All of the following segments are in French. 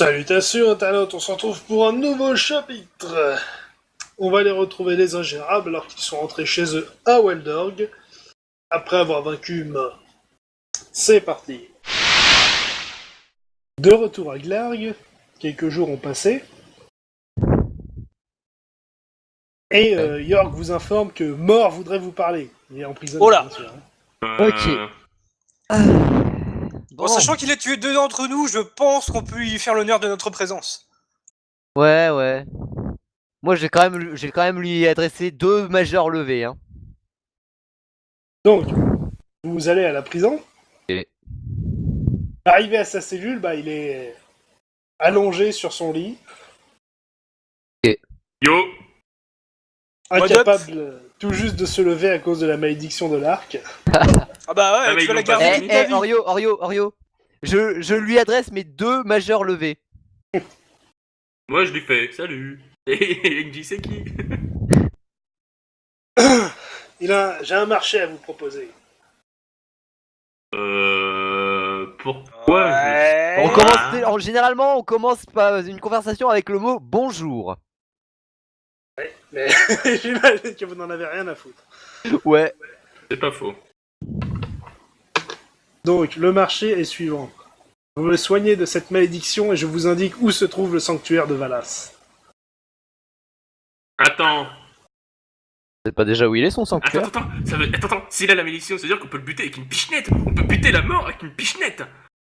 Salutations internautes, on se retrouve pour un nouveau chapitre. On va aller retrouver les ingérables alors qu'ils sont rentrés chez eux à Weldorg, après avoir vaincu Humain. C'est parti. De retour à Glarg, quelques jours ont passé, et York vous informe que Mort voudrait vous parler. Il est emprisonné, Oh là. bien sûr. Ok. Bon, sachant qu'il a tué deux d'entre nous, je pense qu'on peut lui faire l'honneur de notre présence. Ouais. Moi, j'ai quand même lui adressé 2 majeurs levés. Hein. Donc, vous allez à la prison. Et- Arrivé à sa cellule, il est allongé sur son lit, Yo. incapable tout juste de se lever à cause de la malédiction de l'arc. Ah bah ouais, Ah, mais tu vas ils la l'ont pas garder fait. toute ta vie. Orio. Je lui adresse mes 2 majeurs levés. Moi je lui fais salut. Et il me dit c'est qui? J'ai un marché à vous proposer. Pourquoi Ouais. On commence généralement, on commence par une conversation avec le mot bonjour. Mais j'imagine que vous n'en avez rien à foutre. Ouais. C'est pas faux. Donc, le marché est suivant. Vous me soignez de cette malédiction et je vous indique où se trouve le sanctuaire de Valas. Attends. C'est pas déjà où il est son sanctuaire? Attends. S'il a la malédiction, ça veut dire qu'on peut le buter avec une pichenette. On peut buter la mort avec une pichenette.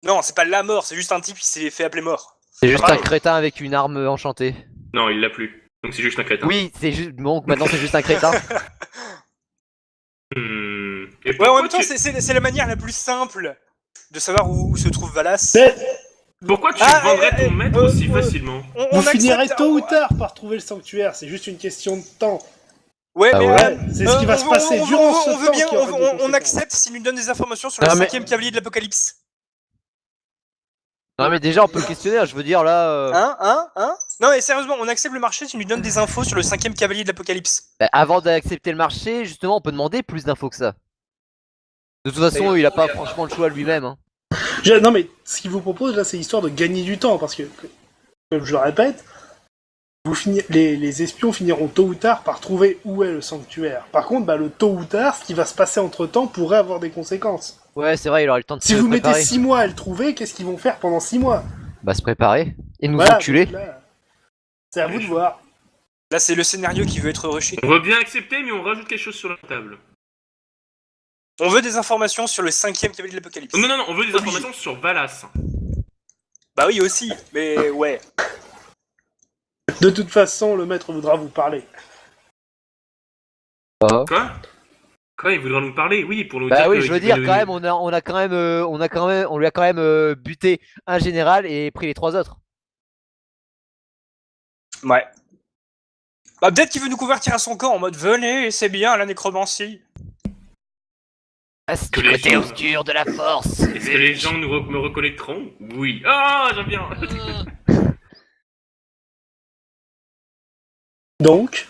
Non, c'est pas la mort, c'est juste un type qui s'est fait appeler mort. C'est juste Ah, un crétin avec une arme enchantée. Non, il l'a plus. Donc c'est juste un crétin. Oui, c'est juste. Bon, maintenant c'est juste un crétin. Et Ouais, en pourquoi même temps, tu... c'est la manière la plus simple de savoir où se trouve Valas. Pourquoi tu Ah, vendrais ton maître aussi facilement? Vous finirez accepte- tôt ou tard par trouver le sanctuaire, c'est juste une question de temps. Ouais, Ah mais ouais. C'est ce qui va se passer durant ce on veut temps bien, qu'il y aura des on conséquences. accepte s'il nous donne des informations sur le Ah, mais- 5ème cavalier de l'Apocalypse. Non, mais déjà, on peut le questionner, je veux dire là. Hein Non, mais sérieusement, on accepte le marché s'il nous donne des infos sur le 5ème cavalier de l'Apocalypse. Avant d'accepter le marché, justement, on peut demander plus d'infos que ça. De toute façon, il a pas franchement le choix lui-même. Hein. Non mais, ce qu'il vous propose là, c'est histoire de gagner du temps, parce que, comme je le répète, les espions finiront tôt ou tard par trouver où est le sanctuaire. Par contre, le tôt ou tard, ce qui va se passer entre-temps pourrait avoir des conséquences. Ouais, c'est vrai, il aurait le temps de Si se vous mettez préparer. 6 mois à le trouver, qu'est-ce qu'ils vont faire pendant 6 mois? Bah, se préparer. Et nous Voilà, enculer. donc là, c'est à vous de voir. Là, c'est le scénario qui veut être rushé. On veut bien accepter, mais on rajoute quelque chose sur la table. On veut des informations sur le 5ème cavalier de l'Apocalypse. Non, on veut des Obligé. informations sur Valas. Bah oui, aussi, mais ouais. De toute façon, le maître voudra vous parler. Quoi? Quoi, il voudra nous parler? Oui, pour nous dire Bah oui, que- je veux dire, quand même, on lui a quand même buté un général et pris les 3 autres. Ouais. Bah peut-être qu'il veut nous convertir à son camp en mode venez, c'est bien la nécromancie. Ah, c'est Que du les côté gens- obscur de la force. Est-ce que les gens me reconnaîtront? Oui. Ah, j'aime bien. Donc,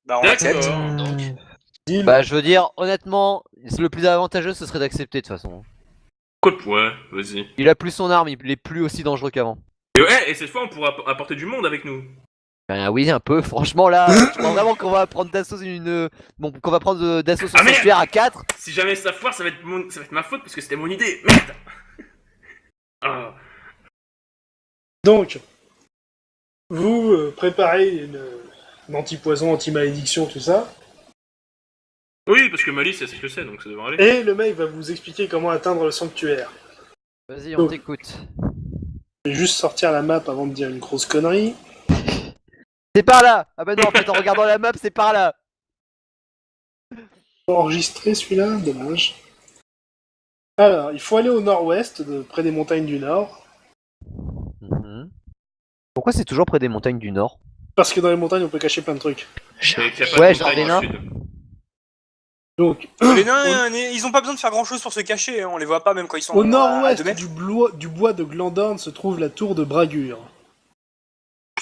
Bah on D'accord. accepte. deal. Bah, je veux dire, honnêtement, le plus avantageux, ce serait d'accepter de toute façon. Quoi de ouais, vas-y. Il a plus son arme, il est plus aussi dangereux qu'avant. Et cette fois, on pourra apporter du monde avec nous. Ben oui, un peu. Franchement, là, je pense vraiment qu'on va prendre d'assaut qu'on va prendre d'assaut son Ah, merde. sanctuaire à 4. Si jamais ça foire, ça va être ma faute parce que c'était mon idée. Merde. Ah. Donc, vous préparez une anti-poison, anti-malédiction, tout ça, Oui, parce que Malice, c'est ce que c'est, donc ça devrait aller. et le mec va vous expliquer comment atteindre le sanctuaire. Vas-y, on Oh. t'écoute. Je vais juste sortir la map avant de dire une grosse connerie. C'est par là. Ah bah non, en fait, en regardant la map, c'est par là. Enregistrer celui-là, dommage. Alors, il faut aller au nord-ouest, près des montagnes du nord, Mhm. Pourquoi c'est toujours près des montagnes du nord? parce que dans les montagnes on peut cacher plein de trucs. Et qu'il y a pas de Ouais, montagne genre des au nains. sud. Donc, Les nains, ils ont pas besoin de faire grand chose pour se cacher, hein. On les voit pas même quand ils sont au à nord-ouest 2 mètres. du bois de Glandorn se trouve la tour de Bragur.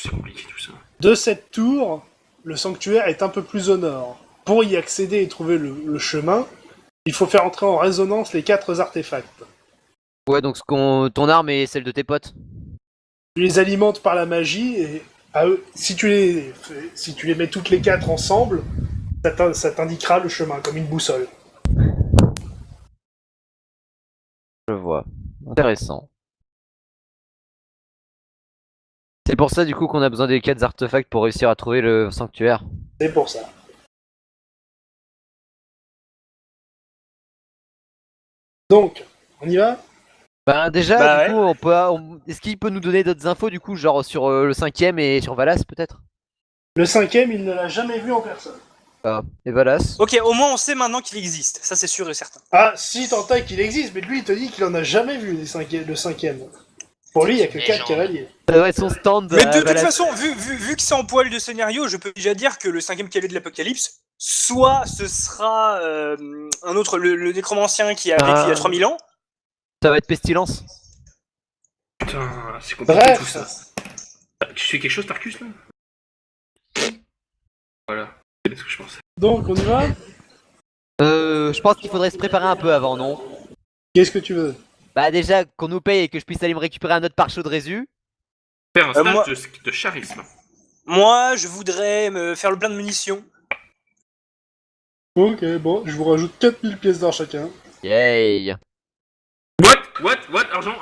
C'est compliqué tout ça. De cette tour, le sanctuaire est un peu plus au nord. Pour y accéder et trouver le chemin, il faut faire entrer en résonance les 4 artefacts. Ouais, donc ton arme est celle de tes potes. Tu les alimentes par la magie, et si tu les mets toutes les 4 ensemble, ça t'indiquera le chemin, comme une boussole. Je vois. Intéressant. C'est pour ça du coup qu'on a besoin des 4 artefacts pour réussir à trouver le sanctuaire. C'est pour ça. Donc, on y va? Ben déjà, Bah du coup, est-ce qu'il peut nous donner d'autres infos du coup, genre sur le 5ème et sur Valas peut-être? Le 5ème, il ne l'a jamais vu en personne. Ah, et Valas? Ok, au moins on sait maintenant qu'il existe, ça c'est sûr et certain. Ah, si, tant est qu'il existe, mais lui, il te dit qu'il en a jamais vu le 5ème. Pour lui, il n'y a que 4 cavaliers. Ça doit être son stand. Mais de toute Valas. façon, vu que c'est en poil de scénario, je peux déjà dire que le 5ème cavalier de l'Apocalypse, soit ce sera un autre, le nécromancien qui a vécu il y a 3000 ans. Ça va être Pestilence. Putain, c'est compliqué Bref. tout ça. Tu fais quelque chose, Tarkus, là? Voilà, c'est ce que je pensais. Donc, on y va? Je pense qu'il faudrait se préparer un peu avant, non? Qu'est-ce que tu veux? Bah déjà qu'on nous paye et que je puisse aller me récupérer un autre pare-chaud de Résu. Faire un stage moi- de charisme. Moi, je voudrais me faire le plein de munitions. Ok, bon, je vous rajoute 4000 pièces d'or chacun. Yay. What? Argent.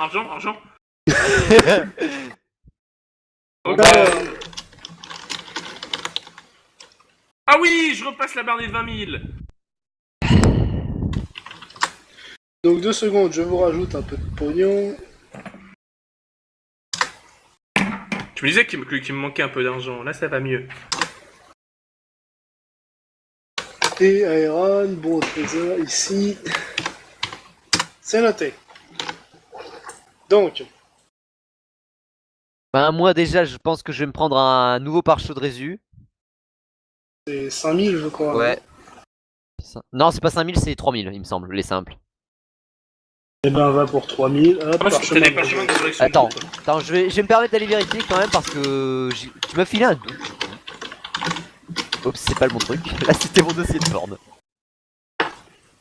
Ok. Ah oui, je repasse la barre des 20 000. Donc 2 secondes, je vous rajoute un peu de pognon. Tu me disais qu'il me manquait un peu d'argent, là ça va mieux. Et Aeron, bon trésor ici. C'est noté. Donc, Bah moi déjà je pense que je vais me prendre un nouveau pare-chaud de Résu. c'est 5000 je crois. Ouais. Non c'est pas 5000 c'est 3000 il me semble, les simples. Et ben va pour 3000. Hop, Moi, parchemin t'as des de parchemins de direction. Attends, je vais me permettre d'aller vérifier quand même parce que tu m'as filé un doute. Oups, c'est pas le bon truc. Là c'était mon dossier de borne.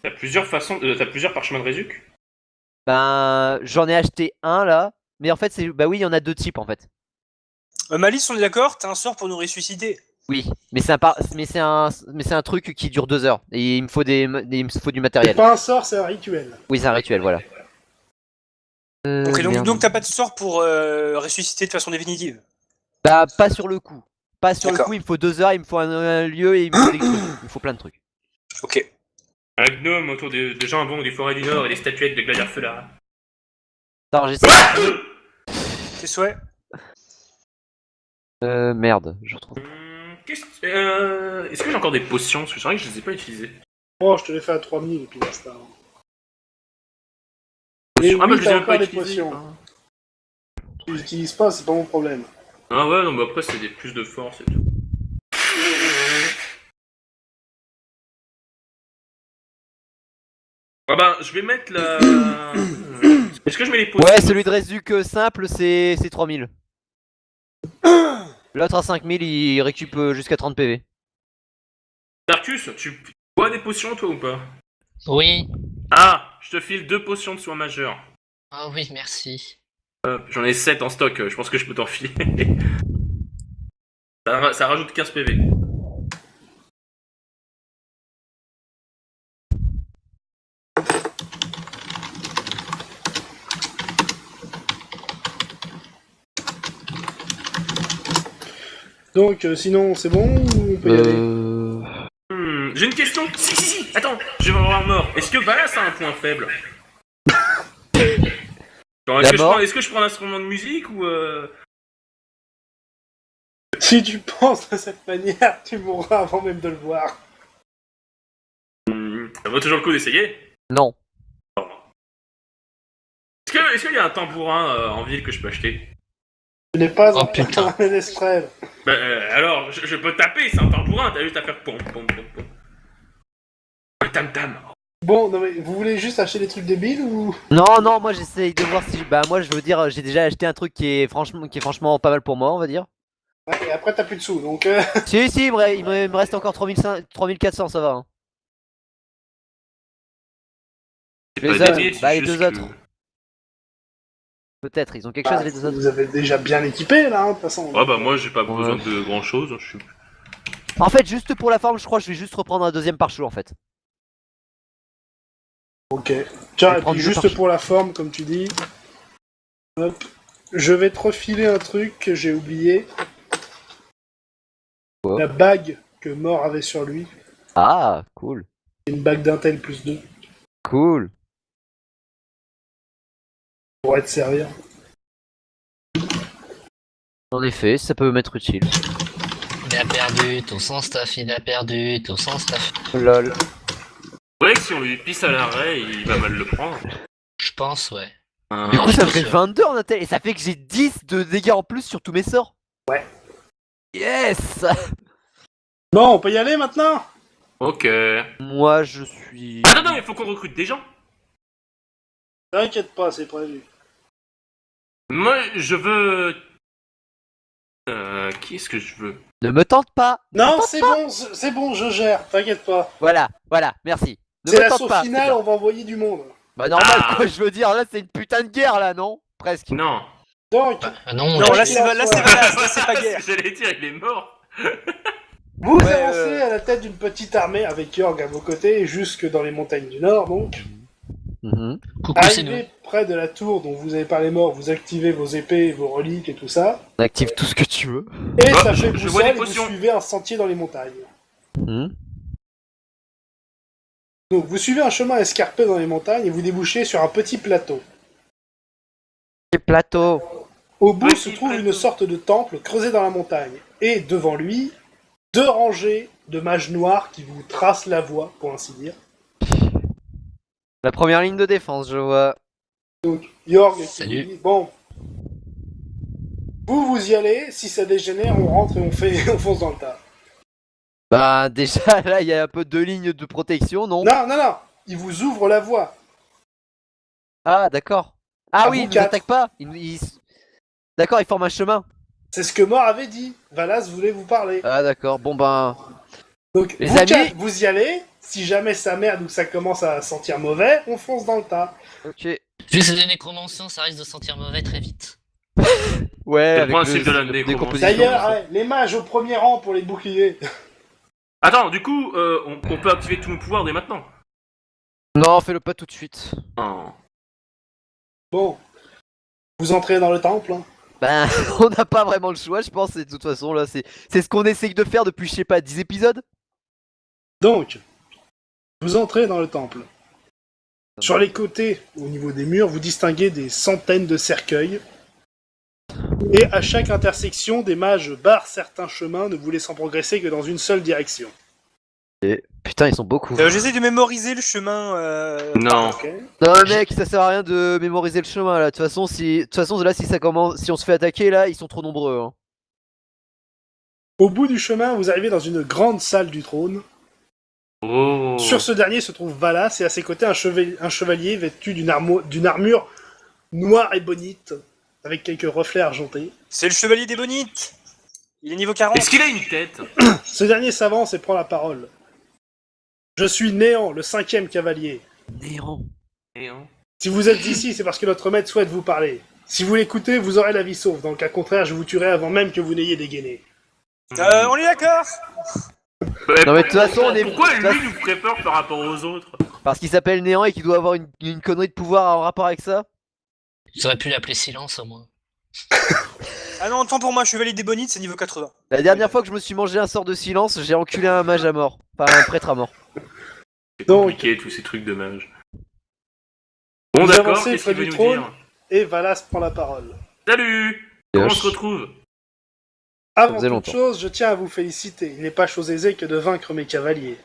T'as plusieurs parchemins de Résuc. Ben j'en ai acheté un là, mais en fait c'est bah oui il y en a 2 types en fait. Malice, on est d'accord? T'as un sort pour nous ressusciter. Oui, mais c'est un truc qui dure 2 heures et il me faut il me faut du C'est matériel. pas un sort, c'est un rituel. Oui c'est un rituel voilà. Ok, Merde. donc t'as pas de sort pour ressusciter de façon définitive. Bah pas sur le coup. Pas sur le D'accord. coup, il me faut 2 heures, il me faut un lieu et il me faut des trucs. Il me faut plein de trucs. Ok. Un gnome autour de jambon du forêt du Nord et des statuettes de Gladiateur Felara. Attends, j'essaie. Tes souhaits? Merde, je retrouve. Est-ce que j'ai encore des potions? Parce que c'est vrai que je les ai pas utilisées. Oh, je te l'ai fait à 3000 et puis basta. Et Ah bah oui, je les ai t'as même pas encore des utilisées. potions. Tu les utilises pas, c'est pas mon problème. Ah ouais, non, mais après c'est des plus de force et tout. Ah bah, je vais mettre la... Est-ce que je mets les potions? Ouais, celui de Rézuc simple, c'est 3000. L'autre à 5000, il récup jusqu'à 30 PV. Darkus, tu bois des potions toi ou pas? Oui. Ah, je te file 2 potions de soin majeur. Oh oui, merci. J'en ai 7 en stock, je pense que je peux t'en filer. ça rajoute 15 PV. Donc, sinon, c'est bon ou on peut y aller? J'ai une question. Si. Attends, je vais avoir mort. Est-ce que Valas a un point faible? Genre, est-ce que je prends un instrument de musique ou Si tu penses de cette manière, tu mourras avant même de le voir. Ça vaut toujours le coup d'essayer. Non. Est-ce qu'il y a un tambourin en ville que je peux acheter? Je n'ai pas Oh, putain. un ménestrel. Bah alors, je peux taper, c'est un tambourin, t'as juste à faire pom. Un tam-tam. Bon, non mais vous voulez juste acheter des trucs débiles ou... Non, moi j'essaye de voir si. Bah, moi je veux dire, j'ai déjà acheté un truc qui est franchement pas mal pour moi, on va dire. Ouais, et après t'as plus de sous, donc... Si, il me reste encore 3400, ça va. Hein. C'est Les pas autres, dédié, c'est bah, les juste 2 que- autres. Peut-être, ils ont quelque chose les deux autres. Vous avez déjà bien équipé là, hein, de toute façon. Ouais, bah moi j'ai pas Ouais. besoin de grand chose. Je suis... En fait, juste pour la forme, je crois que je vais juste reprendre un deuxième pare-choux en fait. Ok. Tiens, vais et prendre puis deux juste parches. pour la forme, comme tu dis. Hop. Je vais te refiler un truc que j'ai oublié. Quoi? La bague que Mort avait sur lui. Ah, cool. Une bague d'Intel plus 2. Cool. Pour être servir. En effet, ça peut m'être utile. Il a perdu tout son stuff, il a perdu tout son stuff. Lol. Ouais, que si on lui pisse à l'arrêt, il va mal le prendre. Je pense, ouais. Du coup, je ça me suis fait sûr. 22 en intel et ça fait que j'ai 10 de dégâts en plus sur tous mes sorts. Ouais. Yes. Bon, on peut y aller maintenant? Ok. Moi, je suis... Ah non, il faut qu'on recrute des gens. T'inquiète pas, c'est prévu. Moi, je veux... qui est-ce que je veux? Ne me tente pas. Non, c'est bon, je gère, t'inquiète pas. Voilà, merci. Ne C'est me l'assaut tente pas. final, c'est bien. on va envoyer du monde. Bah normal, Ah. quoi, je veux dire, là, c'est une putain de guerre, là, non? Presque. Non. Donc, Ah non, Non, Ouais, là je c'est suis là c'est Valas, là c'est pas guerre. J'allais dire, il est mort. vous Ouais, avancez à la tête d'une petite armée avec Yorg à vos côtés, jusque dans les montagnes du Nord, donc. Mhm. coucou, c'est nous. Arrivé près de la tour dont vous avez parlé Mort, vous activez vos épées, vos reliques et tout ça. On active tout ce que tu veux. Et Ah, ça je- fait je vois boussole des et vous potions. suivez un sentier dans les montagnes. Mhm. Donc vous suivez un chemin escarpé dans les montagnes et vous débouchez sur un petit plateau. Les plateaux. Au bout Petit se trouve plateau. une sorte de temple creusé dans la montagne. Et devant lui, 2 rangées de mages noirs qui vous tracent la voie, pour ainsi dire. La première ligne de défense, je vois. Yorg qui Salut. vous dit, bon, vous y allez, si ça dégénère, on rentre et on fonce dans le tas. Bah déjà, là, il y a un peu 2 lignes de protection, non? Non, il vous ouvre la voie. Ah, d'accord. Ah À oui, vous ils nous quatre. attaquent pas. D'accord, ils forment un chemin. C'est ce que Mort avait dit. Valas voulait vous parler. Ah d'accord, bon ben... Donc, Les vous amis- quatre, vous y allez. Si jamais ça merde ou que ça commence à sentir mauvais, on fonce dans le tas. Ok. Vu que c'est des nécromanciens, ça risque de sentir mauvais très vite. Ouais, Le avec principe de la le décomposition. décomposition. D'ailleurs, ouais, les mages au premier rang pour les boucliers. Attends, du coup, on peut activer tous nos pouvoirs dès maintenant. Non, fais-le pas tout de suite. Oh. Bon, vous entrez dans le temple. Hein. Ben, on n'a pas vraiment le choix, je pense, et de toute façon, là, c'est ce qu'on essaye de faire depuis, je sais pas, 10 épisodes. Donc, vous entrez dans le temple. Sur les côtés, au niveau des murs, vous distinguez des centaines de cercueils. Et à chaque intersection, des mages barrent certains chemins, ne vous laissant progresser que dans une seule direction. Putain, ils sont beaucoup. J'essaie de mémoriser le chemin. Non. Ok. Non, mec, ça sert à rien de mémoriser le chemin, là. De toute façon, là, si ça commence, si on se fait attaquer, là, ils sont trop nombreux, hein. Au bout du chemin, vous arrivez dans une grande salle du trône. Oh. Sur ce dernier se trouve Valas et à ses côtés un chevalier vêtu d'une armure noire et bonite, avec quelques reflets argentés. C'est le chevalier des bonites. Il est niveau 40. Est-ce qu'il a une tête? Ce dernier s'avance et prend la parole. Je suis Néant, le 5e cavalier. Néant. Eh, hein. Si vous êtes ici, c'est parce que notre maître souhaite vous parler. Si vous l'écoutez, vous aurez la vie sauve. Dans le cas contraire, je vous tuerai avant même que vous n'ayez dégainé. On est d'accord. Non, mais de toute façon, on est- Pourquoi de toute lui nous ferait peur par rapport aux autres? Parce qu'il s'appelle Néant et qu'il doit avoir une connerie de pouvoir en rapport avec ça. Ils auraient pu l'appeler Silence au moins. Ah non, tant pour moi, chevalier des bonites, c'est niveau 80. La dernière fois que je me suis mangé un sort de silence, j'ai enculé un mage à mort. Pas un prêtre à mort. C'est Donc- compliqué tous ces trucs de mage. Bon Vous d'accord, avancez qu'est-ce près qu'il veut du nous trône. dire? Et Valas prend la parole. Salut! Comment on se retrouve? Avant faisait toute longtemps. chose, je tiens à vous féliciter. Il n'est pas chose aisée que de vaincre mes cavaliers.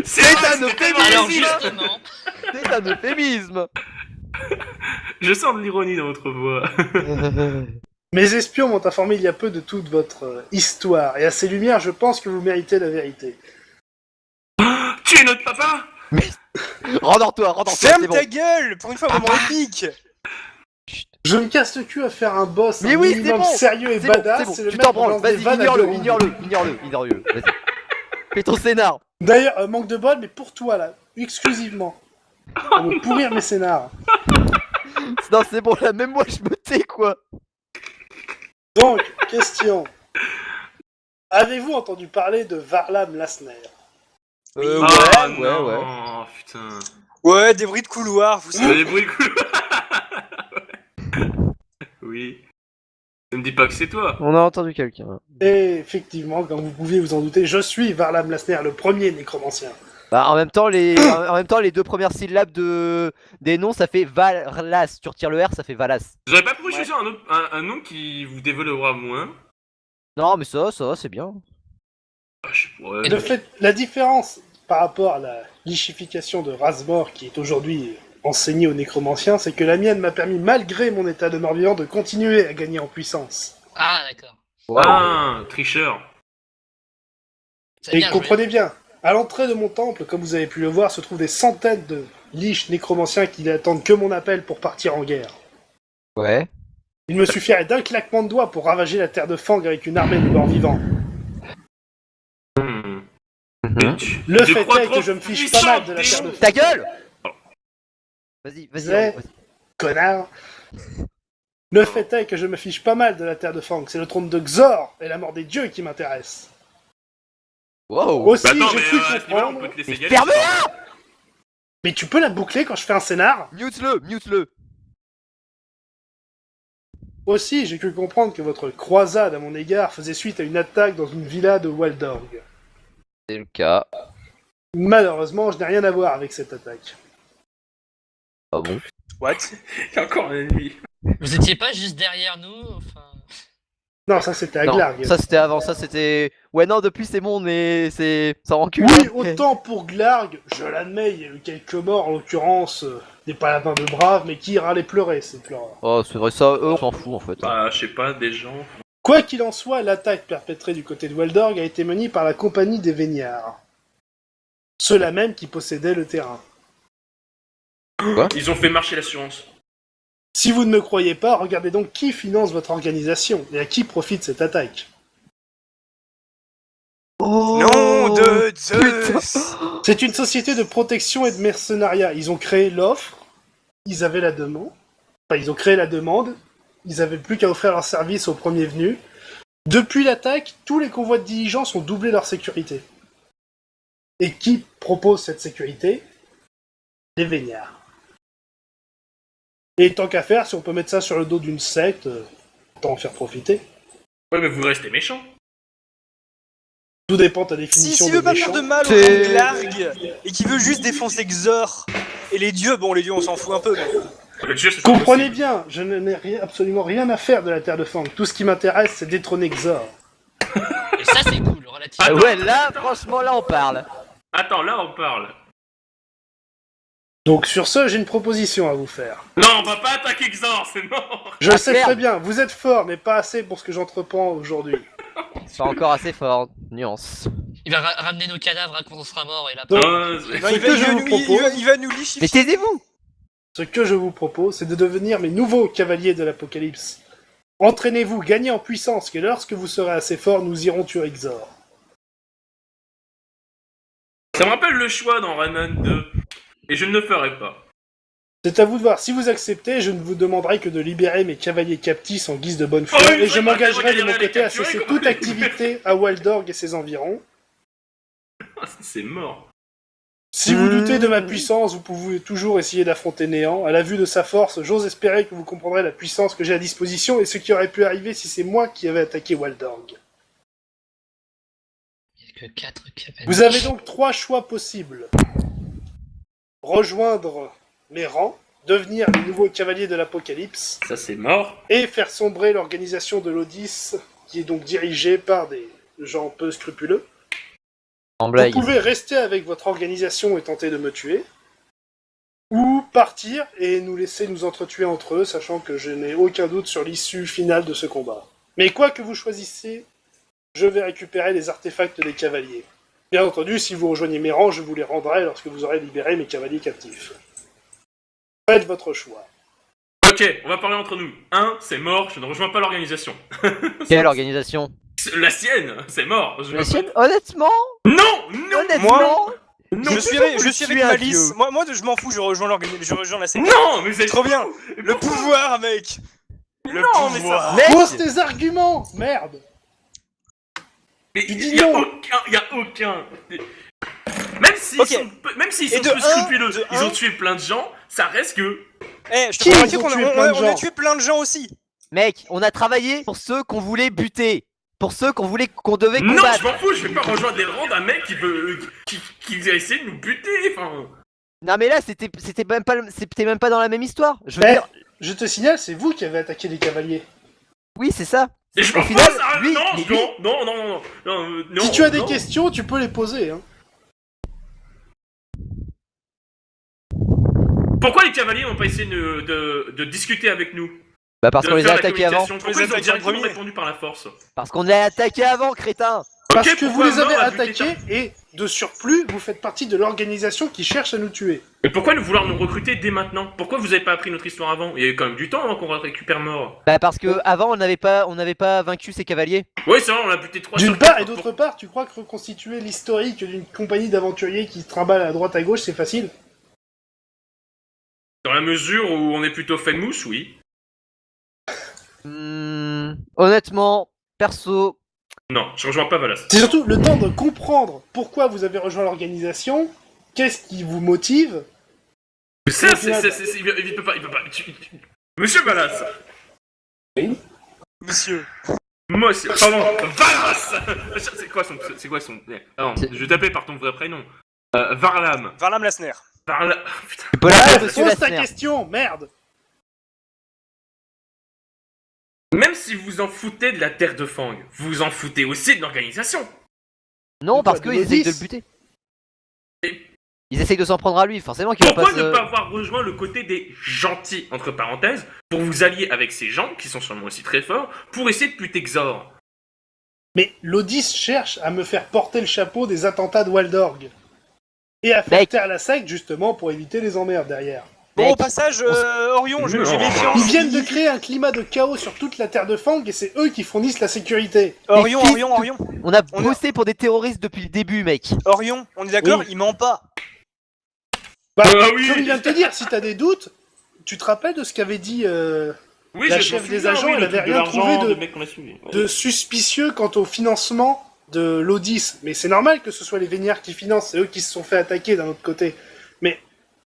C'est un vrai, c'était Alors facile. justement, C'est un euphémisme. Je sens de l'ironie dans votre voix. Mes espions m'ont informé il y a peu de toute votre histoire, et à ces lumières, je pense que vous méritez la vérité. Tu es notre papa? Rendors-toi, Ferme c'est bon. ta gueule. Pour une fois, vraiment épique. Je me casse le cul à faire un boss Mais un oui, c'est minimum bon. sérieux et C'est bon, badass, c'est bon. c'est le Tu mec t'en qui lance branles, des vas-y, vannes à ignore-le, deux ignore-le. Vas-y. Fais ton scénar. D'ailleurs, manque de bol, mais pour toi, là, exclusivement. Pour me pourrir mes scénars. Non, c'est bon, là, même moi, je me tais, quoi. Donc, question. Avez-vous entendu parler de Varlam Lasner? Ouais, Ah, ouais, non, ouais. putain. ouais, des bruits de couloir, vous Ça savez. des bruits de couloir. Oui. Ne me dis pas que c'est toi. On a entendu quelqu'un. Et effectivement, comme vous pouvez vous en douter, je suis Varlam Lasner, le premier nécromancien. Bah, en même temps, les 2 premières syllabes des noms, ça fait Valas. Tu retires le R, ça fait Valas. Vous auriez pas pu Ouais. choisir un nom qui vous dévolera moins? Non, mais ça, c'est bien. Ah, je sais pas. Ouais. Le fait, la différence par rapport à la lichification de Razmor qui est aujourd'hui enseignée aux nécromanciens, c'est que la mienne m'a permis, malgré mon état de mort-vivant, de continuer à gagner en puissance. Ah, d'accord. Ah, tricheur. C'est Et bien joué. comprenez bien, à l'entrée de mon temple, comme vous avez pu le voir, se trouvent des centaines de liches nécromanciens qui n'attendent que mon appel pour partir en guerre. Ouais. Il me suffirait d'un claquement de doigts pour ravager la terre de Fang avec une armée de morts vivants. Hmm. Mais Le tu fait crois est trop que je me fiche pas mal de la terre de Ta gueule. Vas-y, Ouais. vas-y. Connard. Le fait est que je me fiche pas mal de la terre de Fang. C'est le trône de Xor et la mort des dieux qui m'intéressent. Wow. Aussi, Bah attends, j'ai mais cru à ce niveau-là, on comprendre... peut te laisser Mais y aller. ferme-la. Mais tu peux la boucler quand je fais un scénar? Mute-le. Aussi, j'ai cru comprendre que votre croisade à mon égard faisait suite à une attaque dans une villa de Waldorg. C'est le cas. Malheureusement, je n'ai rien à voir avec cette attaque. Ah bon? What? Il y a encore un ennemi. Vous étiez pas juste derrière nous, enfin... Non, ça c'était à Non, Glarg. ça c'était avant, ça c'était... Ouais, non, depuis c'est bon, mais c'est... Ça encule. Oui, autant pour Glarg, je l'admets, il y a eu quelques morts, en l'occurrence des paladins de Brave, mais qui ira les pleurer, ces pleureurs. Oh, c'est vrai, ça, eux, on s'en fout, en fait. Bah, je sais pas, des gens. Quoi qu'il en soit, l'attaque perpétrée du côté de Waldorg a été menée par la compagnie des Véniards. Ceux-là même qui possédaient le terrain. Ils ont fait marcher l'assurance. Si vous ne me croyez pas, regardez donc qui finance votre organisation et à qui profite cette attaque. Oh, Nom de Zeus! C'est une société de protection et de mercenariat. Ils ont créé l'offre, ils avaient la demande. Enfin, ils ont créé la demande, ils avaient plus qu'à offrir leur service aux premiers venus. Depuis l'attaque, tous les convois de diligence ont doublé leur sécurité. Et qui propose cette sécurité? Les Véniards. Et tant qu'à faire, si on peut mettre ça sur le dos d'une secte, autant en faire profiter. Ouais, mais vous restez méchants. Tout dépend de ta Si, définition s'il de veut pas méchant. faire de mal au C'est- grand Glarg et qui veut juste défoncer Xor et les dieux, bon, les dieux on s'en fout un peu, mais... Le dieu, c'est Comprenez possible. bien, je n'ai absolument rien à faire de la Terre de Fang. Tout ce qui m'intéresse, c'est détrôner Xor. Et ça, c'est cool, relativement. Ah ouais, là, franchement, là, on parle. Attends, là, on parle. Donc sur ce, j'ai une proposition à vous faire. Non, on va pas attaquer Xor, c'est mort. Je le Ah, sais merde. très bien, vous êtes fort, mais pas assez pour ce que j'entreprends aujourd'hui. C'est pas encore assez fort. Nuance. Il va ramener nos cadavres quand on sera mort, et là... Donc, Non, Non, Ce que je vous propose- il va nous lichifier. Mais taisez-vous. Ce que je vous propose, c'est de devenir mes nouveaux cavaliers de l'Apocalypse. Entraînez-vous, gagnez en puissance, que lorsque vous serez assez fort, nous irons tuer Xor. ça me rappelle le choix dans Rayman 2. Et je ne le ferai pas. C'est à vous de voir. Si vous acceptez, je ne vous demanderai que de libérer mes cavaliers captifs en guise de bonne foi, Oh, et je oui, m'engagerai de mon regardez, côté à capturer, cesser quoi. toute activité à Waldorg et ses environs. Ah, c'est mort. Si vous doutez de ma puissance, vous pouvez toujours essayer d'affronter Néant. À la vue de sa force, j'ose espérer que vous comprendrez la puissance que j'ai à disposition et ce qui aurait pu arriver si c'est moi qui avais attaqué Waldorg. Il y a que 4 cavaliers. Vous avez donc 3 choix possibles. Rejoindre mes rangs, devenir les nouveaux cavaliers de l'Apocalypse, Ça, c'est mort. et faire sombrer l'organisation de l'Odys, qui est donc dirigée par des gens peu scrupuleux. En Vous blague. pouvez rester avec votre organisation et tenter de me tuer, ou partir et nous laisser nous entretuer entre eux, sachant que je n'ai aucun doute sur l'issue finale de ce combat. Mais quoi que vous choisissez, je vais récupérer les artefacts des cavaliers. Bien entendu, si vous rejoignez mes rangs, je vous les rendrai lorsque vous aurez libéré mes cavaliers captifs. Faites votre choix. Ok, on va parler entre nous. C'est mort, je ne rejoins pas l'organisation. Quelle organisation? La sienne, c'est mort. Je La veux sienne, pas- honnêtement, Non, non. honnêtement, Non, Je suis avec tuer un Malice. dieu. Moi, je m'en fous, je rejoins la secte. non, mais vous êtes Trop bien. Mais Le pourquoi pouvoir, mec. Le Non, mais pouvoir. Mec, Pose tes arguments, merde. Mais Tu dis y a non. aucun. Même s'ils Ok. sont, même s'ils Et sont de peu un, scrupuleux, de ils un. ont tué plein de gens, ça reste que. Eh, je te Qui promets ils ont qu'on tué plein de on a gens tué plein de gens aussi. mec, on a travaillé pour ceux qu'on voulait buter. Pour ceux qu'on devait Non, combattre. je m'en fous, je vais pas rejoindre les rangs d'un mec qui veut. qui a essayé de nous buter, enfin. Non mais là, c'était même pas dans la même histoire. Je veux Eh, dire, je te signale, c'est vous qui avez attaqué les cavaliers. oui, c'est ça. Et je Au m'en final, fous, ça lui, non, mais lui- non, Si tu as des non. questions, tu peux les poser. Hein. Pourquoi les cavaliers n'ont pas essayé de discuter avec nous? Bah parce De qu'on les a faire la attaqués avant. communication? On les Pourquoi ils ont attaque en directement premier. répondu par la force? Parce qu'on l'a attaqué avant, crétin. Parce Ok, que vous pourquoi les avez Mort a buté attaqués et, de surplus, vous faites partie de l'organisation qui cherche à nous tuer. Et pourquoi nous vouloir nous recruter dès maintenant? Pourquoi vous avez pas appris notre histoire avant? Il y a eu quand même du temps avant qu'on récupère Mort. Bah parce que avant on n'avait pas vaincu ces cavaliers. Oui, c'est vrai, on a buté 3 D'une part, et d'autre part, tu crois que reconstituer l'historique d'une compagnie d'aventuriers qui se trimballe à droite à gauche, c'est facile? Dans la mesure où on est plutôt fait de mousse, oui. Honnêtement, perso, Non, je rejoins pas Valas. C'est surtout le temps de comprendre pourquoi vous avez rejoint l'organisation, qu'est-ce qui vous motive. Ça, Au final, il peut pas. Monsieur Valas. Monsieur. Moi, c'est. Pardon, Valas. C'est quoi son. Pardon, je vais t'appeler par ton vrai prénom. Varlam. Varlam Lasner. Varlam. Putain. tu peux l'appeler Monsieur Pose ta Lassner. question, merde! Même si vous en foutez de la terre de Fang, vous en foutez aussi de l'organisation. Non, De parce quoi, qu'ils de essayent de Lodis le buter. Et- Ils essayent de s'en prendre à lui, forcément qu'il va Pourquoi pas ne se... pas avoir rejoint le côté des gentils, entre parenthèses, pour vous allier avec ces gens, qui sont sûrement aussi très forts, pour essayer de buter Xor? Mais Lodis cherche à me faire porter le chapeau des attentats de Waldorg. Et à faire Mec. taire la secte, justement, pour éviter les emmerdes derrière. Bon, Mec, au passage, Orion, j'ai Non. méfiance. Ils viennent de créer un climat de chaos sur toute la terre de Fang et c'est eux qui fournissent la sécurité. Orion, fils Orion, Orion. On a On a- bossé pour des terroristes depuis le début, mec. Orion, on est d'accord, Oui. il ment pas. Bah, Ah oui. comme il vient de te dire, si t'as des doutes, tu te rappelles de ce qu'avait dit Oui, La je chef m'en des souviens, agents, oui, elle le avait truc de rien l'argent, trouvé de- des mecs qu'on a suivis. Ouais. de suspicieux quant au financement de l'Odis. Mais c'est normal que ce soit les Véniards qui financent, c'est eux qui se sont fait attaquer d'un autre côté. Mais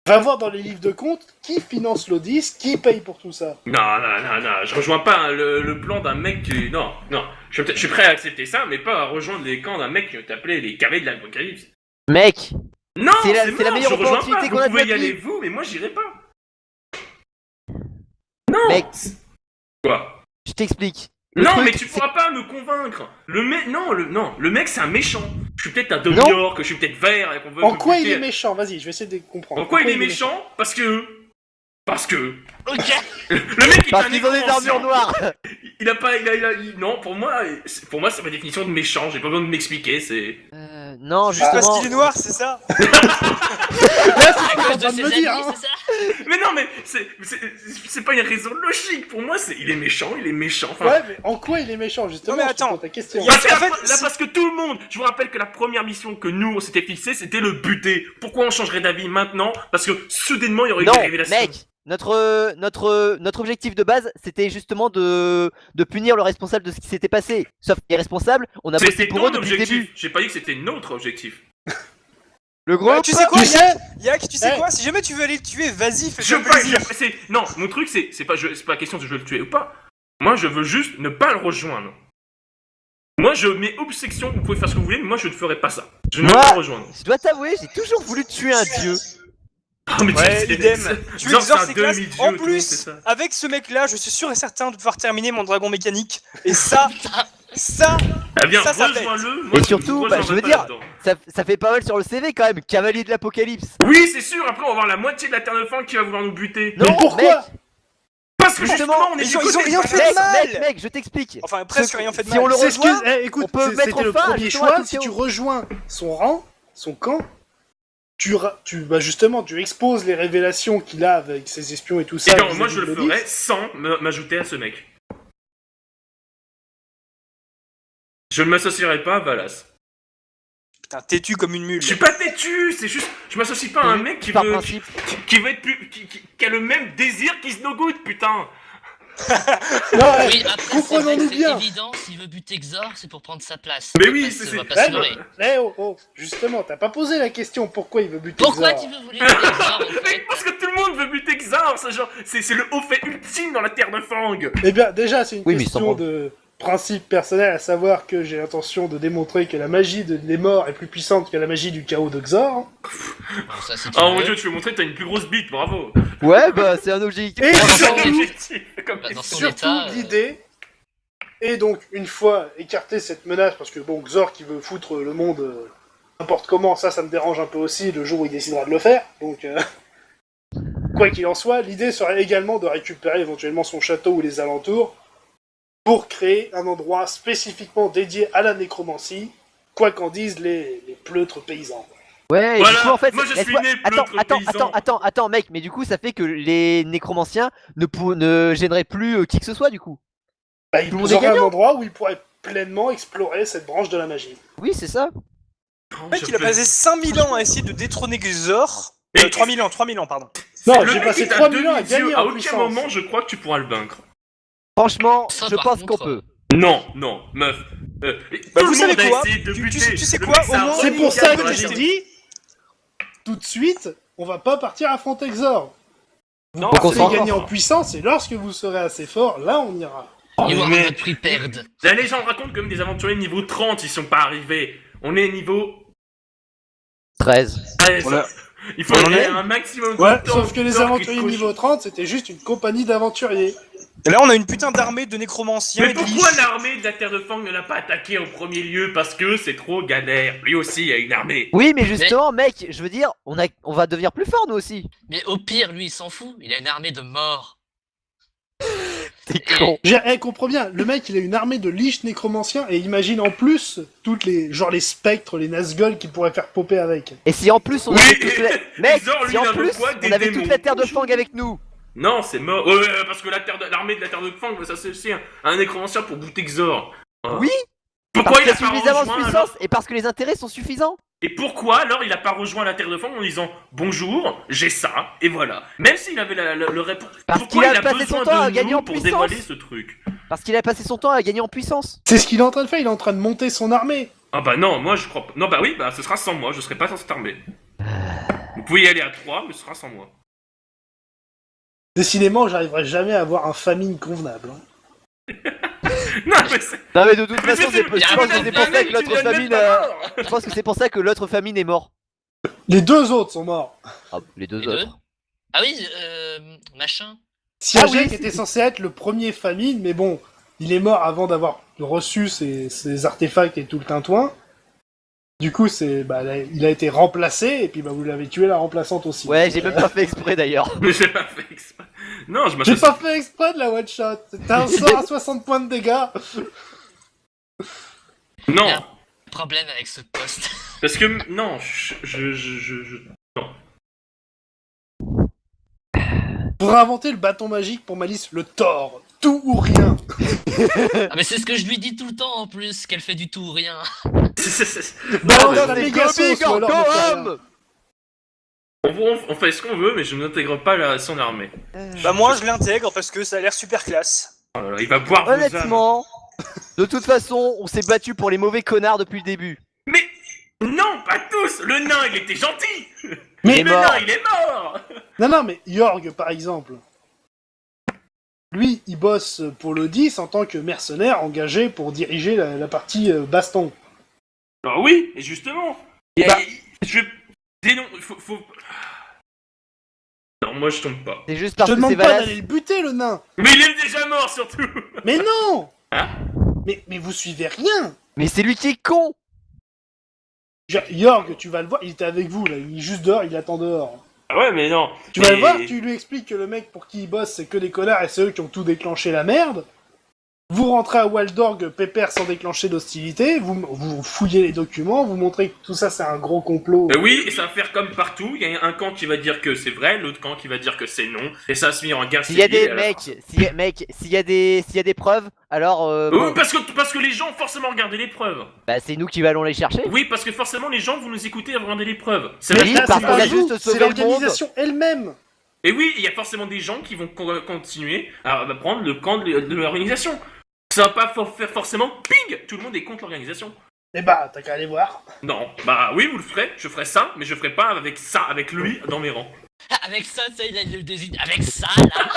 va voir dans les livres de comptes qui finance l'Odis, qui paye pour tout ça. Non, je rejoins pas hein, le plan d'un mec qui... Non, je suis prêt à accepter ça, mais pas à rejoindre les camps d'un mec qui veut t'appeler les cavaliers de l'Apocalypse. Mec, Non, C'est la- c'est c'est la mort, meilleure je rejoins opportunité pas. qu'on a de Vous pouvez y notre aller vie. vous, mais moi j'irai pas. Non. Mec. Quoi? je t'explique. Non, truc, mais tu c'est- pourras pas me convaincre. Le mec c'est un méchant. Je suis peut-être un demi-orc, je suis peut-être vert et qu'on veut En me quoi il buter. est méchant? Vas-y, je vais essayer de comprendre. En quoi il est méchant? Parce que... Ok. Le mec il est Parce un qu'ils ont des nécromancien. armures noires. Il a pas... non, pour moi c'est ma définition de méchant. J'ai pas besoin de m'expliquer, c'est... Non, Juste parce justement. qu'il est noir, c'est ça? À cause train de de ses me dire, amis, hein. c'est ça? Mais non, mais c'est pas une raison logique. Pour moi, il est méchant. Enfin, Ouais, mais en quoi il est méchant, justement? Non, mais je te attends. pose ta question. Il y a- parce que, en fait, là, parce que tout le monde, je vous rappelle que la première mission que nous on s'était fixée, c'était le buter. Pourquoi on changerait d'avis maintenant? Parce que soudainement il y aurait eu Non, des révélations. mec, notre objectif de base, c'était justement de punir le responsable de ce qui s'était passé. Sauf que les responsables, on a bossé C'était pour ton eux depuis le objectif. début. J'ai pas dit que c'était notre objectif. Le gros. Bah, tu sais quoi, Tu sais, Yak, tu sais Eh. quoi? Si jamais tu veux aller le tuer, vas-y, Je fais-toi veux pas. plaisir. Non, mon truc c'est pas question de je veux le tuer ou pas. Moi, je veux juste ne pas le rejoindre. Moi, je mets obsession. Vous pouvez faire ce que vous voulez, mais moi, je ne ferai pas ça. Je ne veux Moi- pas le rejoindre. Je dois t'avouer, j'ai toujours voulu tuer un dieu. Oh, mais Ouais, tu sais, idem. Tu Genre, es Xor, c'est c'est un classe. demi-dieu, En tout le monde sait plus, ça. avec ce mec-là, je suis sûr et certain de pouvoir terminer mon dragon mécanique. Et ça, Ah bien, Ça rejoins-le. Moi, Et je surtout, vous bah, je rejoindrai veux pas dire- là-dedans. Ça fait pas mal sur le CV quand même, cavalier de l'apocalypse. Oui, c'est sûr. Après, on va avoir la moitié de la Terre de Fang qui va vouloir nous buter. Non, Mais pourquoi? mec, Parce que Justement, justement, on est ils du ont côté rien de fait Valhalla. de mal. mec, je t'explique. enfin presque Ce- rien fait de si mal. on le C'est ce rejoint, que... écoute, on peut mettre c'était le fin, premier justement, à choix. tout Si le tu chaos. rejoins son rang, son camp, bah justement, tu exposes les révélations qu'il a avec ses espions et tout ça. Et non, vis-à-vis moi je de le Lodis. ferais sans m'ajouter à ce mec. Je ne m'associerai pas à Valas. Putain, têtu comme une mule. Je suis pas têtu, c'est juste, je m'associe pas à un mec qui Par veut, principe. qui veut être plus, qui a le même désir qu'Is No Good, putain. Non, Oui, après, c'est comprenons-nous vrai que c'est bien. évident, s'il veut buter Xor, c'est pour prendre sa place. Mais On va oui, pas c'est- se- c'est- on va pas se Eh, leurrer. justement, t'as pas posé la question pourquoi il veut buter Pourquoi Xor. tu veux voler buter Xor, en Mais fait parce que tout le monde veut buter Xar, c'est genre, c'est le haut fait ultime dans la terre de Fang. Eh bien, déjà, c'est une Oui, mais question sans de principe personnel, à savoir que j'ai l'intention de démontrer que la magie des morts est plus puissante que la magie du chaos de Xor. Bon, ça, si tu Oh mon veux. dieu, tu veux montrer que t'as une plus grosse bite, bravo. Ouais, bah c'est un objectif. Et dans C'est son- un objectif, comme Bah, dans son Surtout, état, l'idée est donc, une fois écarté cette menace, parce que bon, Xor qui veut foutre le monde n'importe comment, ça me dérange un peu aussi le jour où il décidera de le faire, donc quoi qu'il en soit, l'idée serait également de récupérer éventuellement son château ou les alentours pour créer un endroit spécifiquement dédié à la nécromancie, quoi qu'en disent les pleutres paysans. Ouais, et Voilà, du coup en fait, moi, je suis laisse-moi- né attends, pleutre paysan. attends, mec, mais du coup ça fait que les nécromanciens ne gêneraient plus qui que ce soit du coup. Bah, ils Tout le monde est auraient un gagnant. endroit où ils pourraient pleinement explorer cette branche de la magie. Oui, c'est ça. Le mec, il a passé 5000 ans à essayer de détrôner Xor. Et- 3000 ans, pardon. Non, Le j'ai mec passé qui t'a 3000 ans à demi-dieu, gagner à en aucun puissance. moment je crois que tu pourras le vaincre. Franchement, Ça, je par pense qu'on contre, peut. Non, non, meuf. Bah, Tout vous le savez monde a quoi essayé de Tu- buter. tu sais Le quoi, mec, au un moins- C'est running pour il ça a que pas j'ai testé. dit, tout de suite, on va pas partir affronter Xor. Vous Non, partez c'est pas gagner fort. en puissance, et lorsque vous serez assez fort, là on ira. You are mais- not prepared. La légende raconte que même des aventuriers niveau 30 ils sont pas arrivés. On est niveau 13. 13. Voilà. Il faut On en aller est à un maximum Ouais, de temps. sauf que les Xor qui aventuriers coche. niveau 30, c'était juste une compagnie d'aventuriers. Et là, on a une putain d'armée de nécromanciens Mais et de pourquoi liches. l'armée de la Terre de Fang ne l'a pas attaqué en premier lieu? Parce que c'est trop galère. Lui aussi a une armée. Oui, mais justement, mec, je veux dire, on va devenir plus fort nous aussi. Mais au pire, lui, il s'en fout. Il a une armée de morts. T'es con. Comprends bien, le mec il a une armée de liches nécromanciens, et imagine en plus, toutes les, genre les spectres, les Nazgûl qu'il pourrait faire popper avec. Et si en plus on Oui, avait toute la... Mec, Xor, lui, si en il a le plus poids des on avait démons. toute la terre de Fang avec nous. Non, c'est mort. Ouais, parce que l'armée de la Terre de Fang va s'associer à un nécromancien pour bouter Xor. Hein. Oui, Pourquoi parce il qu'il a a pas suffisamment de rejoint puissance alors et parce que les intérêts sont suffisants. Et pourquoi alors il a pas rejoint la Terre de Fang en disant bonjour, j'ai ça, et voilà. Même s'il avait le réponse. Parce Pourquoi qu'il a il a passé besoin son temps à de gagner nous en pour puissance. dévoiler ce truc? Parce qu'il a passé son temps à gagner en puissance. C'est ce qu'il est en train de faire, il est en train de monter son armée. Ah bah non, moi je crois pas. Non bah oui, bah ce sera sans moi, je serai pas dans cette armée. Vous pouvez y aller à 3, mais ce sera sans moi. Décidément, j'arriverai jamais à avoir un famine convenable. hein. Non mais c'est... Non mais de toute Mais façon, c'est- je y a pense que un c'est pour ça mec que qui l'autre vient de mettre famine. ta mort. Je pense que c'est pour ça que l'autre famine est mort. Les deux autres sont morts. Ah, les deux Les deux. autres. Ah oui, machin. Siagek Ah oui, était censé être le premier famine, mais bon, il est mort avant d'avoir reçu ses artefacts et tout le tintouin. Du coup, il a été remplacé, et puis vous l'avez tué la remplaçante aussi. Ouais, j'ai même pas fait exprès d'ailleurs. Mais j'ai pas fait exprès. Non, je J'ai m'associe. pas fait exprès de la one shot. C'était un sort à 60 points de dégâts. Non, Merde. Problème avec ce poste. parce que non, non. Faudra inventer le bâton magique pour Malice, le Thor. Tout ou rien. Ah mais c'est ce que je lui dis tout le temps en plus, qu'elle fait du tout ou rien. Balance Non, la c'est méga sauce, Gobi ou alors ne fais rien. Goham. On fait ce qu'on veut, mais je n'intègre pas son armée. Bah, moi, je l'intègre parce que ça a l'air super classe. Oh là là, il va boire vos âmes. Honnêtement, de toute façon, on s'est battu pour les mauvais connards depuis le début. Mais non, pas tous. Le nain, il était gentil. Mais Il est le mort. nain, il est mort. Non, mais Yorg, par exemple. Lui, il bosse pour le 10 en tant que mercenaire engagé pour diriger la partie baston. Alors oui, et justement. Bah. Je dénonce. Faut. Non, moi je tombe pas. C'est juste Je parce te que c'est demande pas Valas. d'aller le buter, le nain. Mais il est déjà mort surtout. Mais non. Hein? Mais vous suivez rien. Mais c'est lui qui est con. Yorg, tu vas le voir, il était avec vous, là. Il est juste dehors, il attend dehors. Ah ouais, mais non. Tu vas Mais- le voir, tu lui expliques que le mec pour qui il bosse, c'est que des connards et c'est eux qui ont tout déclenché la merde. Vous rentrez à Waldorg pépère sans déclencher d'hostilité, vous fouillez les documents, vous montrez que tout ça c'est un gros complot. Oui, et ça va faire comme partout. Il y a un camp qui va dire que c'est vrai, l'autre camp qui va dire que c'est non. Et ça va se finir en guerre S'il y a civile, des à la fin. s'il y a des preuves, alors Oui, bon, parce que les gens ont forcément regardé les preuves. bah c'est nous qui allons les chercher. Oui, parce que forcément les gens vont nous écouter et regarder les preuves. C'est Mais vrai. oui, Là, parce c'est qu'on a pas juste vous, sauvé c'est le monde. l'organisation elle-même. Et oui, il y a forcément des gens qui vont continuer à prendre le camp de l'organisation. Ça va pas faire forcément ping. Tout le monde est contre l'organisation. Eh bah, t'as qu'à aller voir. Non, bah oui, vous le ferez. Je ferai ça, mais je ferai pas avec lui dans mes rangs. Avec ça, il a le désigne. Avec ça, là.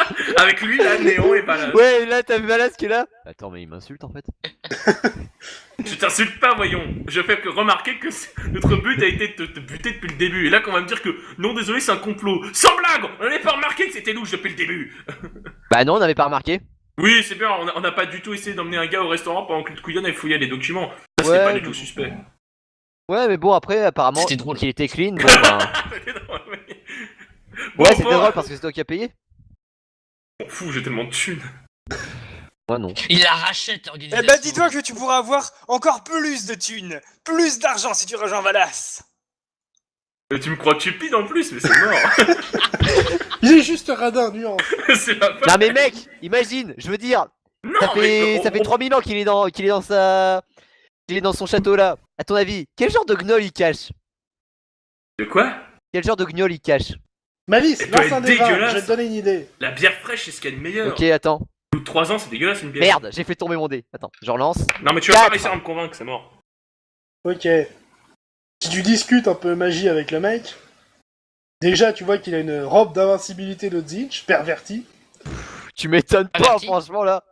Avec lui, là, Néon et Balaz. Ouais, là t'as Valas qui est là. Attends, mais il m'insulte en fait. Je t'insulte pas, voyons. Je fais que remarquer que notre but a été de te buter depuis le début. Et là, qu'on va me dire que non, désolé, c'est un complot. Sans blague, on n'avait pas remarqué que c'était louche depuis le début. Bah non, on n'avait pas remarqué. Oui, c'est bien, on n'a pas du tout essayé d'emmener un gars au restaurant pendant que le couillon avait fouillé les documents. Ça, Ouais, c'est pas du mais tout suspect. Ouais, mais bon après apparemment C'était drôle. qu'il était clean. Bon, ben... Bon, Ouais, c'était bon, drôle parce que c'est toi qui as payé. m'en fous, j'ai tellement de thunes. Moi non. Il la rachète, Eh l'organisation. bah dis-toi que tu pourras avoir encore plus de thunes, plus d'argent si tu rejoins Valas. Mais tu me crois cupide en plus, mais c'est mort. Il est juste radin, nuance. C'est la fin. Non mais mec, imagine, je veux dire, Non, ça mais fait 3000 ans qu'il est dans sa... qu'il est dans son château là. À ton avis, quel genre de gnoll il cache? De quoi? Quel genre de gnoll il cache? Malice, Elle doit lance un être des 20, dégueulasse. je vais te donner une idée. La bière fraîche, c'est ce qu'il y a de meilleur. Ok, attends. Au bout de 3 ans, c'est dégueulasse une bière. Merde, j'ai fait tomber mon dé. Attends, je relance. Non, mais tu vas pas 4. réussir à me convaincre, c'est mort. Ok. Si tu discutes un peu magie avec le mec, déjà tu vois qu'il a une robe d'invincibilité de Zinch, pervertie. Tu m'étonnes Ah, pas, merci. franchement là.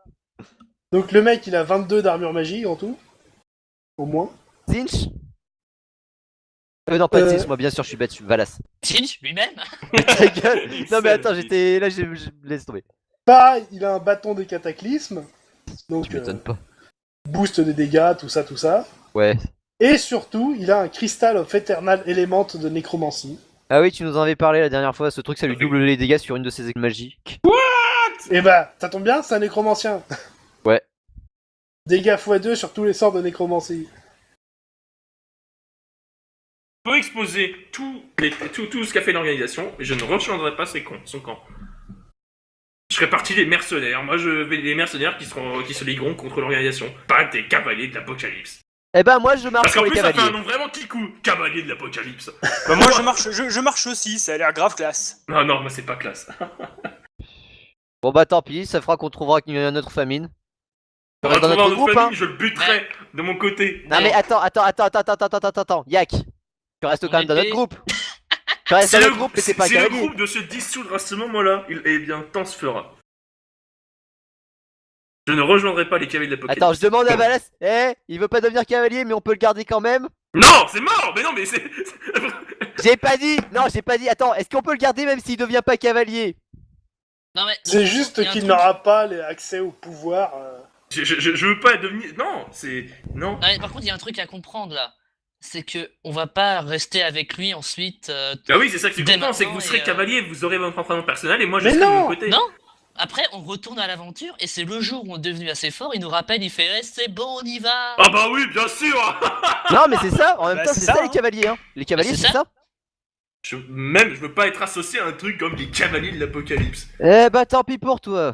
Donc le mec il a 22 d'armure magie en tout. Au moins. Zinch? Non, pas Zinch, moi bien sûr, je suis battu. Valas. Tinch, lui-même. Ta gueule. Non mais attends, j'étais là, je laisse tomber. Pareil, il a un bâton des cataclysmes. Donc Tu m'étonnes pas. boost des dégâts, tout ça, tout ça. Ouais. Et surtout, il a un Crystal of Eternal Element de nécromancie. Ah oui, tu nous en avais parlé la dernière fois. Ce truc, ça lui double les dégâts sur une de ses ailes magiques. Et bah, ça tombe bien, c'est un nécromancien. Ouais. Dégâts x2 sur tous les sorts de nécromancie. Je peux exposer tout ce qu'a fait l'organisation, et je ne rejoindrai pas son camp. Je ferai partie des mercenaires. Moi, je vais des mercenaires qui se ligueront contre l'organisation. Pas des cavaliers de l'apocalypse. Eh ben moi, je marche Parce sur qu'en les plus, ça fait cavaliers. un nom vraiment kikou. Cavalier de l'apocalypse. Bah moi je marche aussi, ça a l'air grave classe. Non, non, moi c'est pas classe. Bon bah tant pis, ça fera qu'on trouvera qu'il y a une autre famine. Tu On restes va dans trouver notre un groupe, autre hein. famille, je le buterai de mon côté. Non mais attends, Yak. Tu restes quand même dans notre épée. groupe. Tu restes C'est dans le, notre groupe, mais t'es pas un c'est le cavalier. groupe de se dissoudre à ce moment-là. Eh bien, tant se fera. Je ne rejoindrai pas les cavaliers de l'apocalypse. Attends, je demande à Valas. Il veut pas devenir cavalier, mais on peut le garder quand même. Non, c'est mort. Mais non, mais c'est. J'ai pas dit. Non, j'ai pas dit. Attends, est-ce qu'on peut le garder même s'il devient pas cavalier? Non, mais. C'est il juste y a un qu'il truc. n'aura pas accès au pouvoir. Je veux pas devenir. Non, c'est. Non. Non, mais par contre, il y a un truc à comprendre là. C'est que on va pas rester avec lui ensuite. Ah oui, c'est ça que tu Dès comprends, c'est que vous maintenant, serez et, cavalier, vous aurez votre entraînement personnel et moi je Mais serai de non. mon côté. Non. Après, on retourne à l'aventure et c'est le jour où on est devenu assez fort. Il nous rappelle, il fait c'est bon, on y va. Ah bah oui, bien sûr. Non, mais c'est ça. En même Bah, temps, c'est c'est ça, ça hein. les cavaliers. Hein. Les cavaliers, c'est c'est ça. Je veux pas être associé à un truc comme les cavaliers de l'apocalypse. Eh bah tant pis pour toi.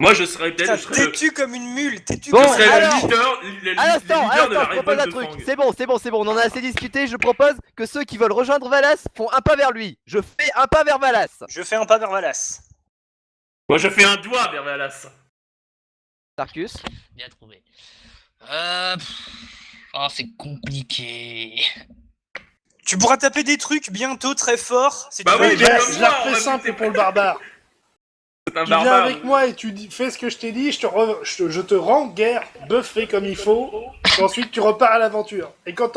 Moi je serais Putain, peut-être. Je serais, têtu comme une mule, têtu Bon, comme je serais alors, le leader, À l'instant, le leader de la je propose un révolte de truc. Fang. C'est bon, on en a assez discuté. Je propose que ceux qui veulent rejoindre Valas font un pas vers lui. Je fais un pas vers Valas. Je fais un pas vers Valas. Moi je fais un doigt vers Valas. Tarkus. Bien trouvé. Oh, c'est compliqué. Tu pourras taper des trucs bientôt très forts. Si Bah tu oui, veux. Ok, mais comme je la moi, on refais va simple buter- pour le barbare. C'est un Tu viens barbare. avec moi et tu fais ce que je t'ai dit, je te rends guerre, buffé comme il faut, et ensuite tu repars à l'aventure. Et quand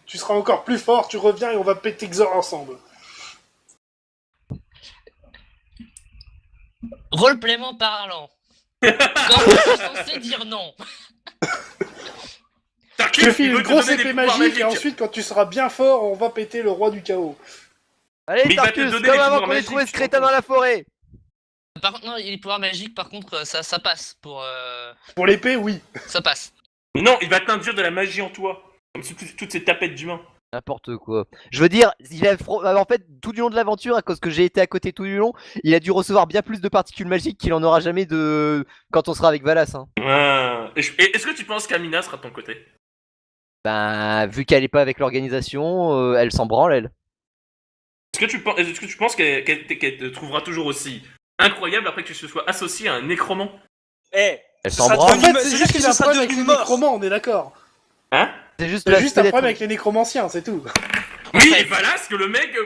tu seras encore plus fort, tu reviens et on va péter Xor ensemble. Roleplayment parlant. Quand je suis censé dire non. Tarkus, Je te il file veut une te grosse donner des épée pouvoirs magique et magiques. ensuite quand tu seras bien fort, on va péter le roi du chaos. Allez, Mais il va te Tarkus, donner comme des avant pouvoirs qu'on ait magiques, trouvé ce je crétin comprends. dans la forêt. Par contre, non, les pouvoirs magiques, par contre, ça passe Pour l'épée, oui. ça passe. Mais non, il va t'induire de la magie en toi. Comme toutes ces tapettes d'humains. N'importe quoi. Je veux dire, en fait, tout du long de l'aventure, à cause que j'ai été à côté tout du long, il a dû recevoir bien plus de particules magiques qu'il en aura jamais de quand on sera avec Valas. Hein. Et est-ce que tu penses qu'Amina sera de ton côté? Ben, vu qu'elle est pas avec l'organisation, elle s'en branle, elle. Est-ce que tu penses qu'elle te trouvera toujours aussi incroyable après que tu te sois associé à un nécromant? Eh, Elle ce s'en sera branle. En devenu- fait, c'est c'est juste juste que qu'il ce a un sera problème avec devenu les mort. nécromants, on est d'accord. Hein? C'est juste, C'est juste un problème avec les nécromanciens, c'est tout. Oui, fait- et Valas, que le mec,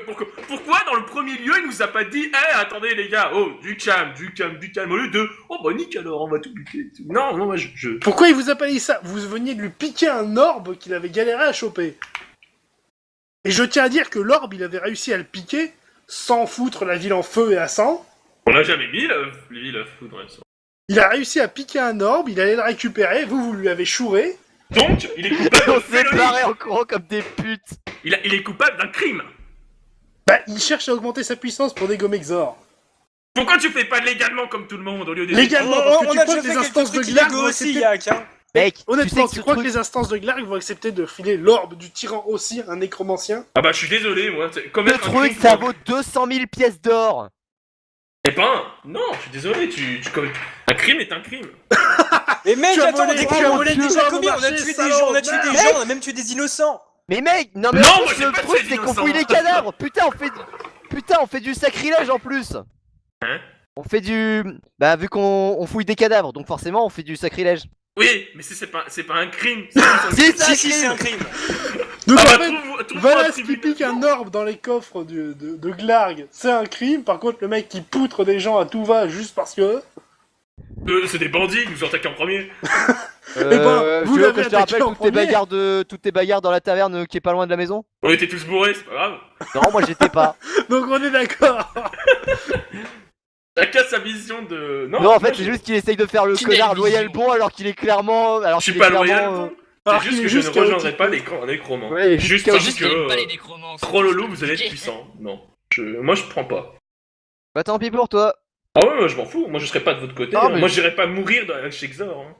pourquoi dans le premier lieu il nous a pas dit, eh, attendez les gars, oh, du calme, au lieu de, oh bah nique alors, on va tout piquer. et tout. Non, moi je... Pourquoi il vous a pas dit ça? Vous veniez de lui piquer un orbe qu'il avait galéré à choper. Et je tiens à dire que l'orbe, il avait réussi à le piquer sans foutre la ville en feu et à sang. On l'a jamais mis, les villes à foudre. Ça. Il a réussi à piquer un orbe, il allait le récupérer, vous lui avez chouré. Donc, il est coupable on de s'est félonie. barré en courant comme des putes. Il est coupable d'un crime. Bah, il cherche à augmenter sa puissance pour dégommer Xor. Pourquoi tu fais pas légalement comme tout le monde au lieu de... Légalement, parce que On tu a crois déjà que les fait instances quelques de trucs Glarg illégaux vont aussi, accepter... Yak, hein. Mec, Honnêtement, tu tu sais que crois ce que truc... les instances de Glarg vont accepter de filer l'orbe du tyran aussi à un nécromancien? Ah bah je suis désolé, moi. Comme Le truc, ça vaut 200 000 pièces d'or. Eh ben, non, je suis désolé, un crime est un crime. Mais mec, Tu as attends, volé- des tu as crimes, on volé a des déjà gens commis, au on a marché, tué des salaud, gens, on a tué des merde. gens, on a même tué des innocents. Mais mec, non mais Non, en moi, plus, j'ai le pas truc tué c'est qu'on d'innocents. fouille les cadavres. Putain, on fait du sacrilège en plus. Hein? On fait du... Bah vu qu'on fouille des cadavres, donc forcément on fait du sacrilège. Oui, mais c'est pas un crime. Si, Si, c'est un crime. Donc Ah en bah, fait, trouve-moi un Valas qui tribunal. pique un orbe dans les coffres de Glarg, c'est un crime. Par contre, le mec qui poutre des gens à tout va juste parce que... C'est des bandits qui nous ont attaqué en premier. ben, vous tu veux l'avez que je te attaqué rappelle en premier. toutes tes bagarres dans la taverne qui est pas loin de la maison? On était tous bourrés, c'est pas grave. Non, moi j'étais pas. Donc on est d'accord. Chacun sa vision de... Non, en moi, fait c'est juste qu'il essaye de faire le Qui connard n'a loyal vision. bon alors qu'il est clairement... Je suis pas loyal, bon. Alors C'est qu'il juste est que je juste ne rejoindrai chaotique. pas les nécromants. Ouais, Juste chaotique. parce Juste qu'il aime pas les que... nécromances. Trollolo, vous allez être puissant. Non. Moi, je prends pas. Bah tant pis pour toi. Ah ouais, moi, je m'en fous. Moi, je serai pas de votre côté. Ah, hein. mais- Moi, j'irai pas mourir chez Xor. Hein.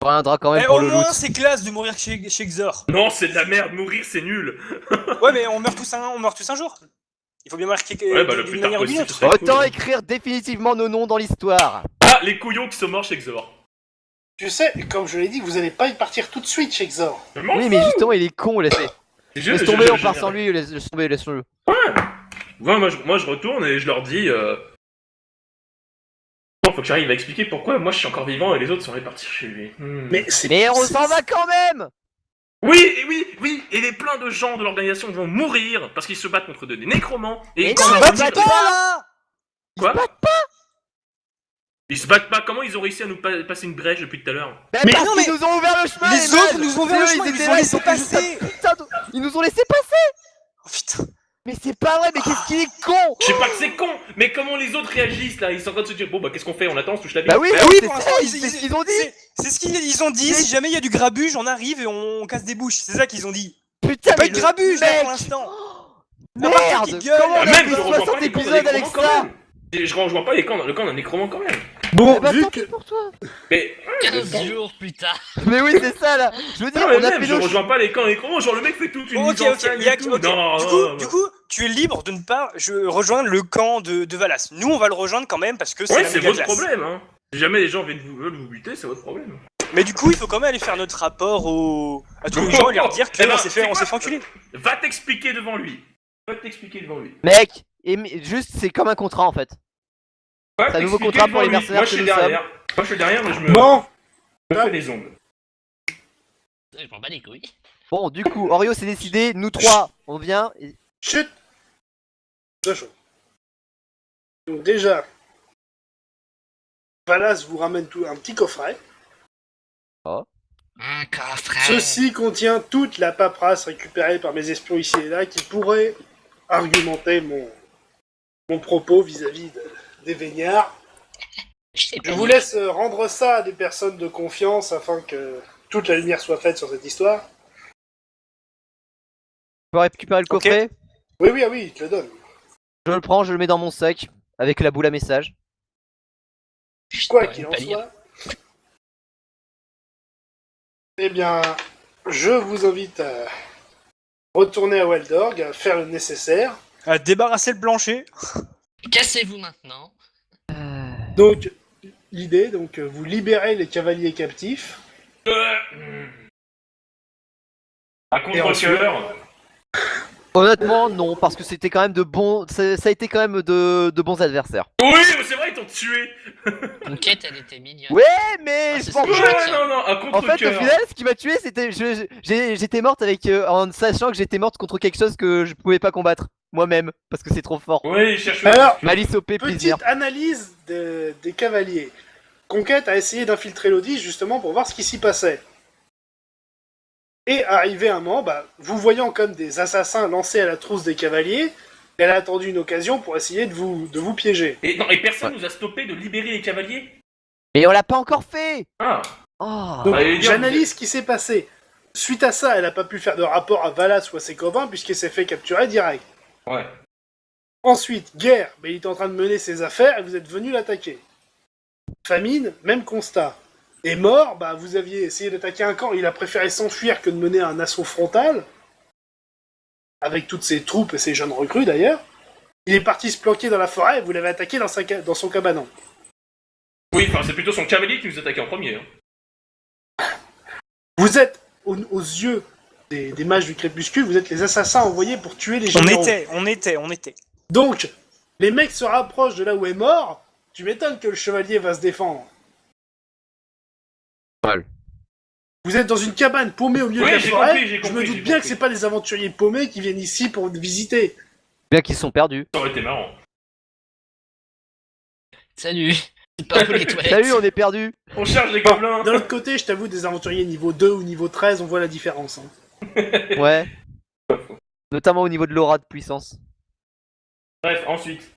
On reviendra quand même Eh, pour au le moins, loot. c'est classe de mourir chez Xor. Non, c'est de la merde. Mourir, c'est nul. Ouais, mais on meurt tous un jour. Il faut bien marquer Ouais, bah, le d'une plus tard manière ou d'une possible, autre. c'est Autant cool. écrire définitivement nos noms dans l'histoire. Ah, les couillons qui sont morts chez Xor. Tu sais, comme je l'ai dit, vous allez pas y partir tout de suite chez Xor. Je m'en Oui fous. mais justement il est con, laissez. Laisse tomber, on part sans lui, laisse tomber, laisse-le. Ouais, moi, je retourne et je leur dis... Bon, faut que j'arrive à expliquer pourquoi moi, je suis encore vivant et les autres sont répartis chez lui. Mais c'est... Mais on s'en va quand même. Oui, et les plein de gens de l'organisation vont mourir parce qu'ils se battent contre des nécromants et Mais quand non, on mais leur ils se dit- battent pas, là. Quoi? Ils se battent pas. Comment ils ont réussi à nous passer une brèche depuis tout à l'heure? Mais non, parce mais qu'ils nous ont ouvert le chemin. Les man. autres nous ont ouvert le C'est eux, chemin, ils ils étaient nous ont là, laissé ils étaient juste à- passer. Putain, ils nous ont laissé passer. Oh putain. Mais c'est pas vrai, mais qu'est-ce qu'il est con. Je sais pas que c'est con, mais comment les autres réagissent là? Ils sont en train de se dire bon bah qu'est-ce qu'on fait? On attend, on se touche la bite. Bah oui, oui, c'est pour ça, l'instant, c'est ce qu'ils ont dit. C'est ce qu'ils ont dit. Si jamais il y a du grabuge, on arrive et on casse des bouches. C'est ça qu'ils ont dit. Putain, Pas mais de le grabuge là mec. pour l'instant. Merde. qui gueule. Comment on Ah, a même fait je rejoins 60 pas les camps d'un épisodes avec nécromant quand ça? même. Je rejoins pas le camp d'un nécromant quand même. Bon, Eh bah, vu tant que... pis pour toi. Mais 15 jours plus tard. Mais oui, c'est ça là. Je veux dire, non, mais on a même, fait je le rejoins pas les camps d'un nécromant. Genre le mec fait toute une Ok, mise en ok, scène et Yak, tout. ok. Non, Du coup, tu es libre de ne pas rejoindre le camp de Valas. Nous, on va le rejoindre quand même parce que c'est ouais, la c'est méga votre classe. problème. Hein. Si jamais les gens veulent vous buter, c'est votre problème. Mais du coup, il faut quand même aller faire notre rapport à tous les gens et leur dire Eh ben, qu'on s'est fait c'est quoi enculer. Va t'expliquer devant lui. Mec, juste c'est comme un contrat en fait. Va C'est un nouveau t'expliquer contrat pour devant les lui. mercenaires Moi je que suis nous derrière. Moi je suis derrière, mais je me Bon, fais des ongles. Je m'en bats les couilles. Bon, du coup, Orio c'est décidé, nous trois, on vient. chut. Deux choses. Donc déjà, Valas vous ramène tout un petit coffret. Un coffret. Ceci contient toute la paperasse récupérée par mes espions ici et là qui pourrait argumenter mon propos vis-à-vis des Végnards. Je sais Je pas. vous laisse rendre ça à des personnes de confiance afin que toute la lumière soit faite sur cette histoire. Tu peux récupérer le Ok. coffret. Oui, oui, ah oui, il te le donne. Je le prends, je le mets dans mon sac. avec la boule à message. Quoi Putain, qu'il en pas lire. soit, eh bien, je vous invite à retourner à Waldorg, à faire le nécessaire. À débarrasser le plancher. Cassez-vous maintenant. Donc, l'idée, donc, vous libérez les cavaliers captifs. À contre-cœur. Honnêtement, non, parce que c'était quand même de bons. Ça a été quand même de bons adversaires. Oui, c'est vrai, ils t'ont tué. Ton quête, elle était mignonne. Ouais, mais Ah, je c'est pense ce que que- je Ouais, retiens. non, à En fait, contre-cœur. au final, ce qui m'a tué, c'était. J'étais morte avec. En sachant que j'étais morte contre quelque chose que je pouvais pas combattre moi-même, parce que c'est trop fort. Oui, cherche. Alors, Malice OP, plaisir. petite analyse des cavaliers. Conquête a essayé d'infiltrer l'Audi justement pour voir ce qui s'y passait. Et arrivé un moment, vous voyant comme des assassins lancés à la trousse des cavaliers, elle a attendu une occasion pour essayer de vous piéger. Et personne nous a stoppé de libérer les cavaliers. Mais on l'a pas encore fait. Ah. Oh. Donc Allez, dire, j'analyse ce qui s'est passé. Suite à ça, elle n'a pas pu faire de rapport à Valas ou à ses copains puisqu'elle s'est fait capturer direct. Ouais. Ensuite, guerre, mais il est en train de mener ses affaires et vous êtes venu l'attaquer. Famine, même constat. Et mort, vous aviez essayé d'attaquer un camp, il a préféré s'enfuir que de mener un assaut frontal, avec toutes ses troupes et ses jeunes recrues d'ailleurs. Il est parti se planquer dans la forêt et vous l'avez attaqué dans son cabanon. Oui, enfin, c'est plutôt son cavalier qui nous attaquait en premier. Hein. Vous êtes, aux yeux des mages du crépuscule, vous êtes les assassins envoyés pour tuer les généraux. On était. Donc, les mecs se rapprochent de là où est mort, tu m'étonnes que le chevalier va se défendre. Mal. Vous êtes dans une cabane paumée au milieu Oui, de la j'ai forêt, compris, j'ai je compris, me doute j'ai bien que compris. c'est pas des aventuriers paumés qui viennent ici pour visiter. Bien qu'ils sont perdus. Ça aurait été marrant. Salut. C'est pas où les toilettes. Salut, on est perdus. On cherche des Bon, gobelins. d'un autre côté, je t'avoue, des aventuriers niveau 2 ou niveau 13, on voit la différence. Hein. Ouais. Notamment au niveau de l'aura de puissance. Bref, ensuite.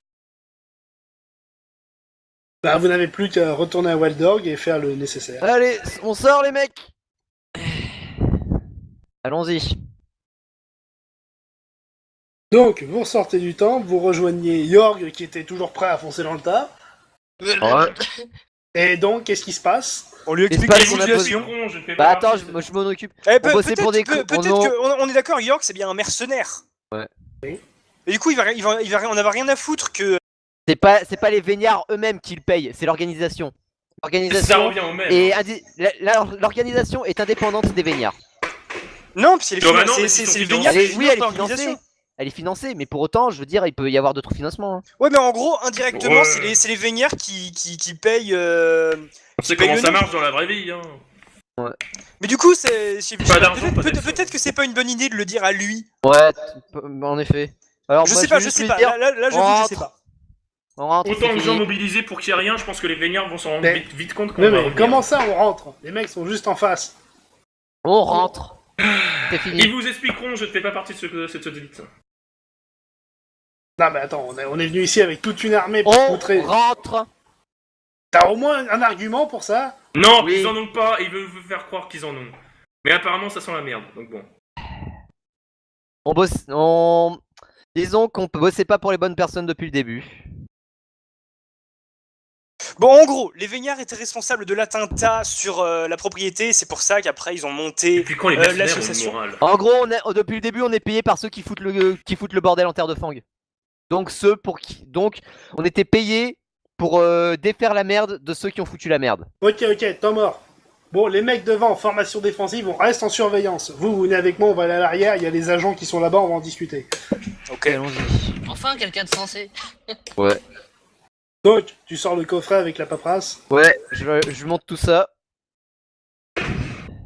Vous n'avez plus qu'à retourner à Waldorg et faire le nécessaire. Allez, on sort les mecs. Allons-y. Donc, vous ressortez du temple, vous rejoignez Yorg qui était toujours prêt à foncer dans le tas. Ouais. Et donc, qu'est-ce qui se passe? On lui explique L'espace la qu'on a situation. posé. Je ne fais Bah pas attends, partie de je m'en occupe. Eh, On bossait pour des peut-être coups, on en- qu'on est d'accord, York, c'est bien un mercenaire. Ouais. Oui. Et du coup, on avait rien à foutre que. C'est pas les végnards eux-mêmes qui le payent, c'est l'organisation. Ça L'organisation revient au même. est l'organisation est indépendante des végnards. Non, puis c'est les Non, bah finances- non, mais c'est ils sont les financés. végnards qui Oui, elle financent est l'organisation. financée. Elle est financée, mais pour autant, je veux dire, il peut y avoir d'autres financements. Hein. Ouais, mais en gros, indirectement, Ouais. c'est les végnards qui payent. On sait paye comment le ça nom. marche dans la vraie vie. Hein. Mais du coup, Pas d'argent, pas peut-être d'argent. que c'est pas une bonne idée de le dire à lui. Ouais, en effet. Alors, Je moi, sais pas, vais je juste sais lui pas. dire, Là, j'avoue, je sais pas. on rentre, Autant c'est de gens fini. mobilisés pour qu'il n'y ait rien, je pense que les végnards vont s'en rendre Mais- vite compte qu'on Non va mais revenir. comment ça on rentre? Les mecs sont juste en face. On rentre. C'est fini. Ils vous expliqueront, je ne fais pas partie de cette élite. Non mais attends, on est venu ici avec toute une armée pour On contrer. rentre. T'as au moins un argument pour ça? Non, Oui. ils en ont pas, ils veulent vous faire croire qu'ils en ont. Mais apparemment, ça sent la merde, donc bon. On bosse. Disons qu'on bossait pas pour les bonnes personnes depuis le début. Bon, en gros, les végnards étaient responsables de l'attentat sur la propriété. C'est pour ça qu'apraprès, ils ont monté. Et puis quand les mercenaires ont une l'association. morale. En gros, depuis le début, on est payé par ceux qui foutent le bordel en terre de Fang. Donc on était payé pour défaire la merde de ceux qui ont foutu la merde. Ok, temps mort. Bon, les mecs devant en formation défensive, on reste en surveillance. Vous venez avec moi, on va aller à l'arrière, il y a les agents qui sont là-bas, on va en discuter. Ok. Allons-y. Enfin, quelqu'un de sensé. Ouais. Donc, tu sors le coffret avec la paperasse. Ouais, je monte tout ça.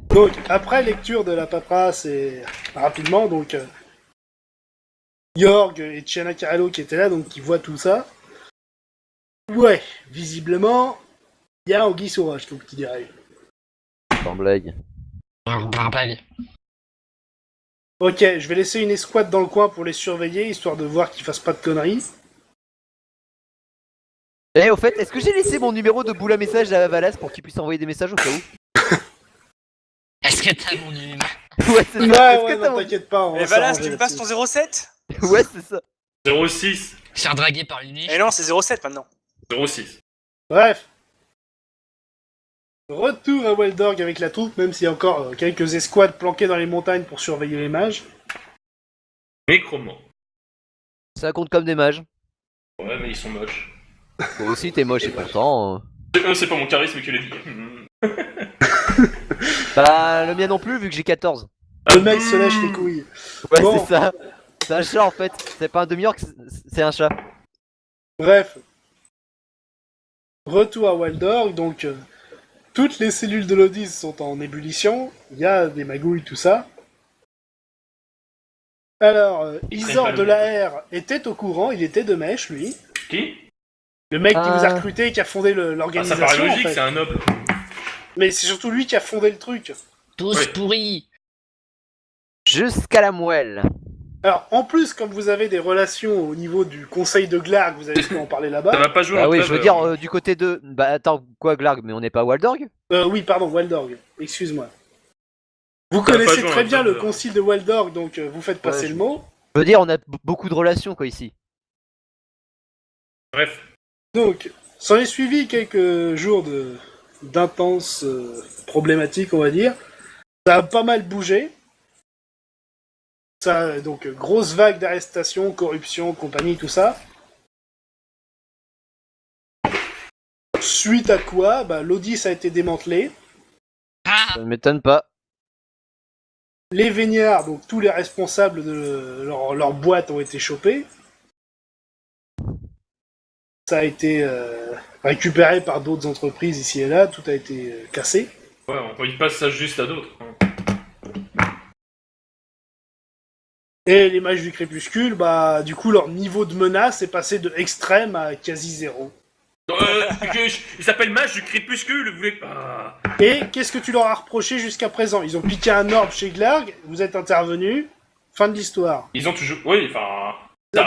Donc, après lecture de la paperasse et rapidement, donc Yorg et Tiana Carello qui étaient là, donc qui voient tout ça. Ouais, visiblement, il y a Anguille sous roche, comme tu dirais. Sans blague. Ok, je vais laisser une escouade dans le coin pour les surveiller, histoire de voir qu'ils fassent pas de conneries. Eh, au fait, est-ce que j'ai laissé mon numéro de boule à message à Valas pour qu'il puisse envoyer des messages au cas où? Est-ce que t'as mon numéro? Ouais, c'est ça. Ouais, Est-ce ouais, que t'as non, t'inquiète pas. on Et va Valas, s'arranger tu me passes là-dessus. ton 07? Ouais, c'est ça. 06. Se faire draguer par une niche. Et non, c'est 0,7 maintenant. 0,6. Bref. Retour à Waldorg avec la troupe, même s'il y a encore quelques escouades planquées dans les montagnes pour surveiller les mages. Nécromant. Ça compte comme des mages. Ouais, mais ils sont moches. Toi aussi, t'es moche et pourtant. C'est pas mon charisme qui le dit. Bah, le mien non plus, vu que j'ai 14. Le mec se lèche les couilles. Ouais, Bon. c'est ça. C'est un chat en fait. C'est pas un demi-orc, c'est un chat. Bref. Retour à Waldorg, donc toutes les cellules de l'Odys sont en ébullition. Il y a des magouilles, tout ça. Alors, Isor de la R était au courant, il était de mèche, lui. Qui? Le mec qui vous a recruté et qui a fondé Ah, ça l'organisation. paraît logique, en fait. c'est un noble. Mais c'est surtout lui qui a fondé le truc. Tous Ouais. pourris. Jusqu'à la moelle. Alors, en plus, comme vous avez des relations au niveau du conseil de Glarg, vous avez pu en parler Ça là-bas. va pas jouer Bah en oui, faveur. je veux dire, du côté de. Bah attends, quoi, Glarg, mais on n'est pas à Waldorg? Oui, pardon, Waldorg. Excuse-moi. Vous Ça va pas connaissez jouer très en bien le faveur. concile de Waldorg, donc vous faites passer Ouais, le mot. Je veux dire, on a beaucoup de relations quoi ici. Bref. Donc, s'en est suivi quelques jours d'intenses problématiques, on va dire. Ça a pas mal bougé. Ça, donc, grosse vague d'arrestations, corruption, compagnie, tout ça. Suite à quoi, l'Odys a été démantelé. Ah, Ça ne m'étonne pas. Les Véniards, donc tous les responsables de leur boîte ont été chopés. Ça a été récupéré par d'autres entreprises ici et là, tout a été cassé. Ouais, il passe ça juste à d'autres. Et les mages du crépuscule, du coup, leur niveau de menace est passé de extrême à quasi zéro. Il s'appelle Mage du Crépuscule, vous voulez pas. Et qu'est-ce que tu leur as reproché jusqu'à présent? Ils ont piqué un orbe chez Glarg, vous êtes intervenu, fin de l'histoire. Ils ont toujours. Oui, enfin.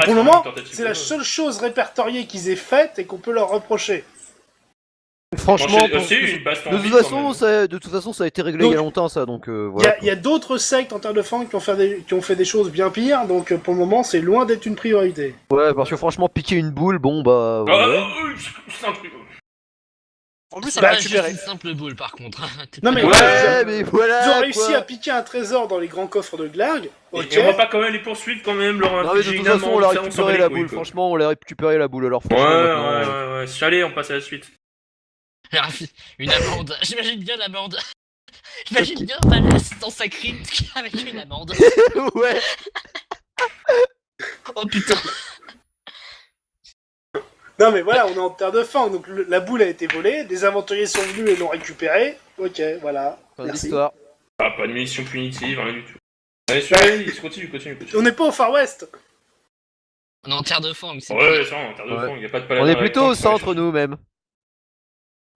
Pour le moment, c'est la seule chose répertoriée qu'ils aient faite et qu'on peut leur reprocher. Franchement, Bon, c'est une baston de vite, toute quand façon, même. de toute façon, ça a été réglé Donc, il y a longtemps, ça. Donc Il voilà. y a d'autres sectes en terre de fang qui ont fait des choses bien pires, donc pour le moment, c'est loin d'être une priorité. Ouais, parce que franchement, piquer une boule, bon bah. Ah, Ouais. c'est un truc. En plus, c'est on l'a pas juste récupéré. une simple boule par contre. T'es Non, pas- mais Ouais, mais voilà. Ils ont réussi quoi. à piquer un trésor dans les grands coffres de Glarg. Ok. Et on va pas quand même les poursuivre, quand même, leur Non mais de infliger toute une façon, on amende, l'a ça, s'en bat récupéré les la couilles, boule. quoi. Franchement, on l'a récupéré la boule. Alors Ouais, franchement, maintenant, ouais. Allez, on passe à la suite. Une amende. J'imagine bien l'amende. J'imagine bien Valès dans sa crypte avec une amende. ouais. Oh putain. Non, mais voilà, on est en terre de fang, donc la boule a été volée, des aventuriers sont venus et l'ont récupérée. Ok, voilà. Fin Merci. d'histoire. Ah, pas de mission punitive, rien du tout. Allez, continue. On n'est pas au Far West. On est en terre de fang. C'est Ouais, ça, en terre de Ouais. fond, y a pas de On paladin est avec plutôt moi, au centre nous-mêmes.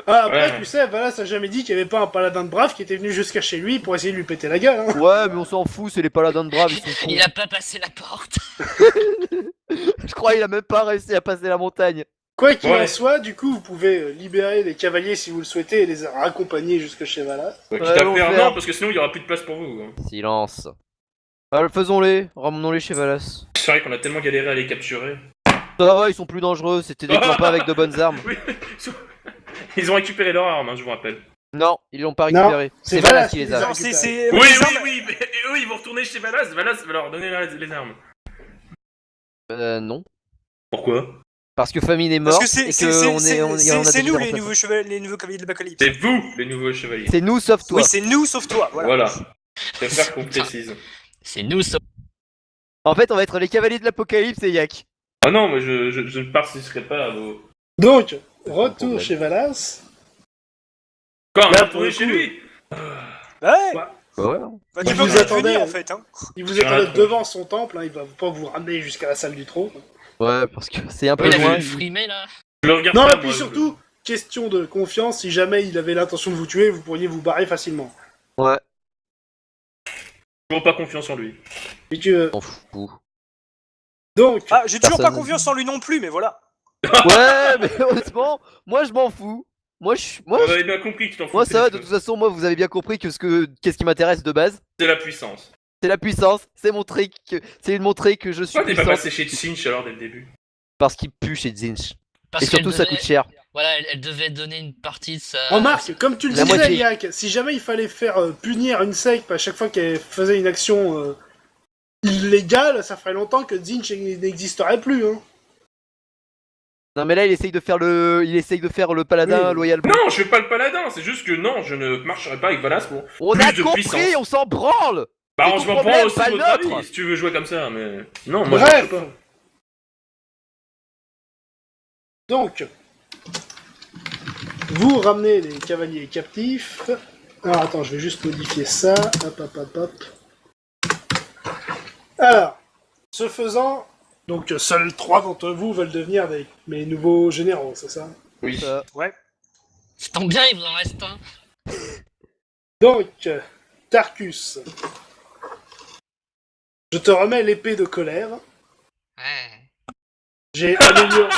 Ah, après, Ouais. tu sais, voilà, ça n'a jamais dit qu'il n'y avait pas un paladin de brave qui était venu jusqu'à chez lui pour essayer de lui péter la gueule. Hein. Ouais, mais on s'en fout, c'est les paladins de braves, ils sont cons. Il a pas passé la porte. Je crois qu'il a même pas réussi à passer la montagne. Quoi qu'il Ouais. en soit, du coup, vous pouvez libérer les cavaliers si vous le souhaitez et les raccompagner jusque chez Valas. Quitte Ouais, à on faire, fait non, un- parce que sinon il y aura plus de place pour vous. Hein. Silence. Alors, faisons-les, ramenons-les chez Valas. C'est vrai qu'on a tellement galéré à les capturer. Ça va, ils sont plus dangereux, c'était des clampins avec de bonnes armes. Oui, ils ont récupéré leur arme, hein, je vous rappelle. Non, ils l'ont pas Non, récupéré. c'est C'est Valas Valas qui qui les les a a. Non, c'est. récupéré. Oui, les armes- mais eux ils vont retourner chez Valas. Valas va leur donner les armes. Non. Pourquoi? Parce que Famine est Parce morte que c'est et que on est, on a c'est des nous remplaçants. les nouveaux chevaliers, les nouveaux cavaliers de l'Apocalypse. C'est vous, les nouveaux chevaliers. C'est nous sauf toi. Oui, c'est nous sauf toi. Voilà. Voilà. Je préfère qu'on précise. C'est nous. En fait, on va être les cavaliers de l'apocalypse et Yak. Ah non, mais je ne participerai pas à vos... Donc, problème. retour chez Valas. Quand on Là, va pour retourner le chez coup, lui. Ouais. Ouais. Ouais. Bah, Il tu peux vous pas attendait, venir en fait. Hein. Il vous Sur la attendait tronche. devant son temple, hein, il va pas vous ramener jusqu'à la salle du trône. Ouais, parce que c'est un peu Il a loin. vu le frimé là. Je le regarde Non, pas, et puis moi, surtout, question de confiance, si jamais il avait l'intention de vous tuer, vous pourriez vous barrer facilement. Ouais, je n'ai pas confiance en lui. Si tu veux. on fous. Donc, Ah, j'ai toujours pas Personne. confiance en lui non plus, mais voilà. Ouais, mais honnêtement, moi je m'en fous. Moi, On avait bien compris que tu t'en foutais. moi ça va, de toute façon, moi vous avez bien compris que qu'est-ce qui m'intéresse de base, C'est la puissance. c'est la puissance, c'est montrer que je suis Pourquoi t'es pas puissant. passé chez Tsinch alors dès le début? parce qu'il pue chez Zinch. Parce Et surtout, qu'elle ça devait- coûte cher. Voilà, elle devait donner une partie de sa. Remarque, comme tu le La disais, moitié. Yak, si jamais il fallait faire punir une secte à chaque fois qu'elle faisait une action illégale, ça ferait longtemps que Zinch n'existerait plus. Hein. Non, mais là, il essaye de faire le paladin Oui. loyal. Non, je fais pas le paladin, c'est juste que non, je ne marcherai pas avec Valas pour On plus a de compris, puissance. on s'en branle. Bah, C'est on ton se prend problème, aussi pas le votre avis, nôtre. si tu veux jouer comme ça, mais... Non, moi je Bref. marche pas. Donc, vous ramenez les cavaliers captifs. Alors attends, je vais juste modifier ça. Hop, hop, hop, hop. Alors, ce faisant, donc seuls 3 d'entre vous veulent devenir mes nouveaux généraux, c'est ça? Oui. Ouais. Ça tombe bien, il vous en reste un. Donc, Tarkus, je te remets l'épée de colère. Ouais. J'ai amélioré,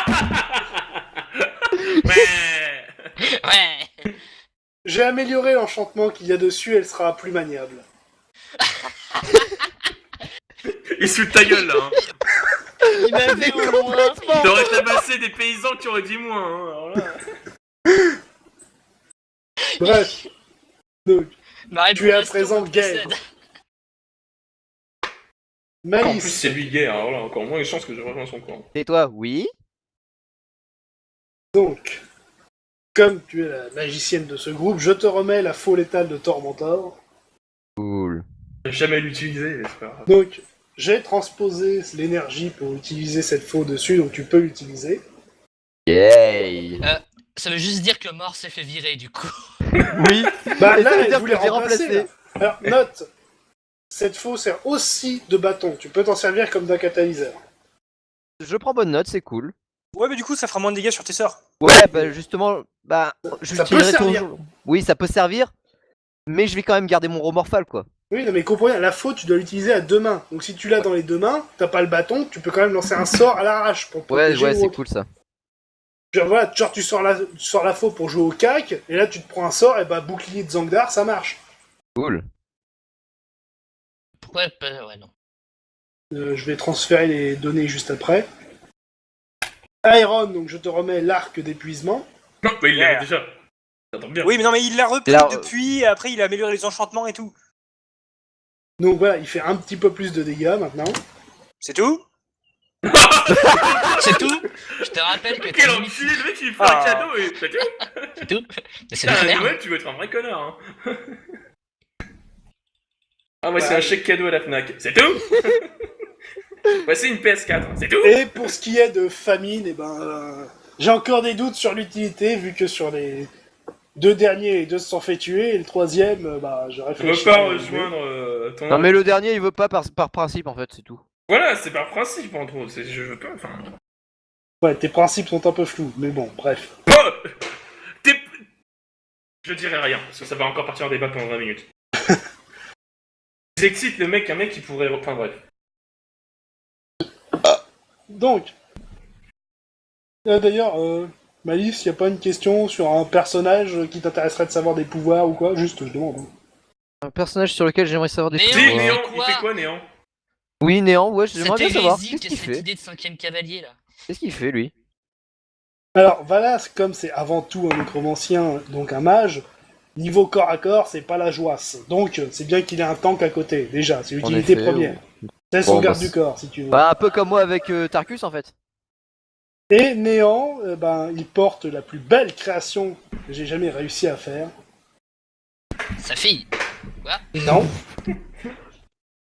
Mais... Ouais. j'ai amélioré l'enchantement qu'il y a dessus, elle sera plus maniable. Il se fout de ta gueule, là. Hein. Il m'a vu au loin. T'aurais tabassé des paysans qui auraient dit moins. Hein. Alors là... Bref. Donc, Marie Tu es à Bourrasque, présent on guerre. précède. En plus, Malice, c'est lui guerre, alors là, encore moins de chances que je rejoins son camp. Et toi, oui. donc, comme tu es la magicienne de ce groupe, je te remets la faux létale de Tormentor. Cool. J'ai jamais l'utilisé, c'est pas grave. Donc, j'ai transposé l'énergie pour utiliser cette faux dessus, donc tu peux l'utiliser. Yay. Ça veut juste dire que le mort s'est fait virer du coup. Oui. Bah Et ça là, veut elle dire voulait que j'ai remplacer. remplacé. Là. Alors, note, cette faux sert aussi de bâton. Tu peux t'en servir comme d'un catalyseur. Je prends bonne note, c'est cool. Ouais, mais du coup, ça fera moins de dégâts sur tes sœurs. Ouais, bah justement, bah je Ça peut l'utiliserai servir. toujours. Oui, ça peut servir, mais je vais quand même garder mon remorphal, quoi. Oui, non, mais comprenez, la faux, tu dois l'utiliser à 2 mains. Donc si tu l'as dans les 2 mains, t'as pas le bâton, tu peux quand même lancer un sort à l'arrache pour te Ouais, protéger ouais, ou c'est autre. cool ça. Genre, voilà, genre tu sors la faux pour jouer au cac, et là tu te prends un sort, et bah bouclier de Zangdar, ça marche. Cool. Pourquoi pas... Ouais, non. Je vais transférer les données juste après. Iron, donc je te remets l'arc d'épuisement. Non, bah il l'avait Yeah. déjà. Ça tombe bien. Oui, mais non, mais il l'a repris Là, depuis, et après il a amélioré les enchantements et tout. Donc voilà, il fait un petit peu plus de dégâts maintenant. C'est tout? C'est tout. Je te rappelle que Quel t'as limite... enculé, le mec il fait un Ah. cadeau et c'est tout. C'est tout. Mais c'est Putain, la à merde. Noël, tu vas être un vrai connard. Hein. Ah ouais, c'est Ouais. un chèque cadeau à la Fnac. C'est tout. Voici une PS4, c'est tout. Et pour ce qui est de famine, j'ai encore des doutes sur l'utilité, vu que sur les 2 derniers, les 2 se sont fait tuer, et le 3ème, je Je réfléchis. veux pas à le rejoindre ton... Non, mais le dernier, il veut pas par principe, en fait, c'est tout. Voilà, c'est par principe en gros, je veux pas, enfin... Ouais, tes principes sont un peu flous, mais bon, bref. Oh T'es... Je dirai rien, parce que ça va encore partir en débat pendant 20 minutes. J'excite le mec, un mec qui pourrait... Enfin bref. Donc, d'ailleurs, Malice, y a pas une question sur un personnage qui t'intéresserait de savoir des pouvoirs ou quoi? Juste, je demande. Hein. Un personnage sur lequel j'aimerais savoir des Néant, Si, pouvoirs. Néant, fait il quoi fait quoi, Néant? Oui, Néant, ouais, j'aimerais Cette bien savoir. hérésie, Qu'est-ce qu'est-ce qu'il que cette fait? idée de 5ème cavalier là? Qu'est-ce qu'il fait, lui? Alors, Valas, comme c'est avant tout un nécromancien, donc un mage, niveau corps à corps, c'est pas la joisse. Donc, c'est bien qu'il ait un tank à côté, déjà, c'est l'utilité effet, première. C'est son Bon, garde bah, du corps, si tu veux. Bah, un peu comme moi avec Tarkus, en fait. Et Néant, il porte la plus belle création que j'ai jamais réussi à faire. Sa fille. Non.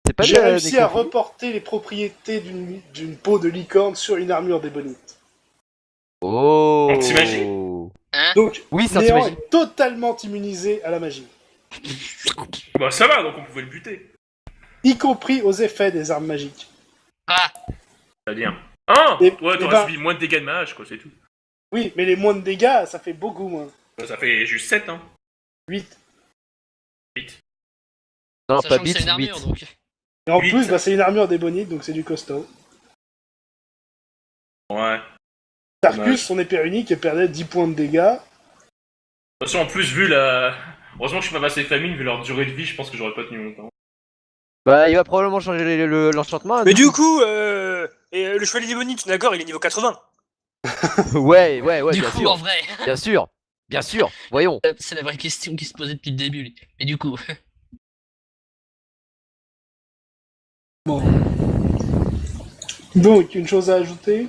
C'est pas J'ai des- réussi des à conflits. reporter les propriétés d'une peau de licorne sur une armure d'ébonite. Oh. Anti-magie Hein? Donc, Oui, c'est Néant anti-magie. est totalement immunisé à la magie, Bah ça va, donc on pouvait le buter. y compris aux effets des armes magiques. Ah! C'est-à-dire... Ah Et- ouais, et t'aurais ben- subi moins de dégâts de mage, quoi, c'est tout. Oui, mais les moins de dégâts, ça fait beaucoup moins. Bah, ça fait juste 7, hein. 8. 8. Non, Sachant pas que c'est bit, une armure 8. donc. Et en Huit. plus, c'est une armure d'ébonite, donc c'est du costaud. Ouais. Tarkus, Dommage. son épée unique, elle perdait 10 points de dégâts. De toute façon, en plus, vu la... Heureusement que je suis pas passé famine, vu leur durée de vie, je pense que j'aurais pas tenu longtemps. Bah, il va probablement changer l'enchantement. Mais du coup, Et le chevalier des Bonnie, tu es d'accord, il est niveau 80. Ouais, Du bien coup, sûr. en vrai, Bien sûr, voyons. c'est la vraie question qui se posait depuis le début. Mais du coup, Bon. Donc, une chose à ajouter.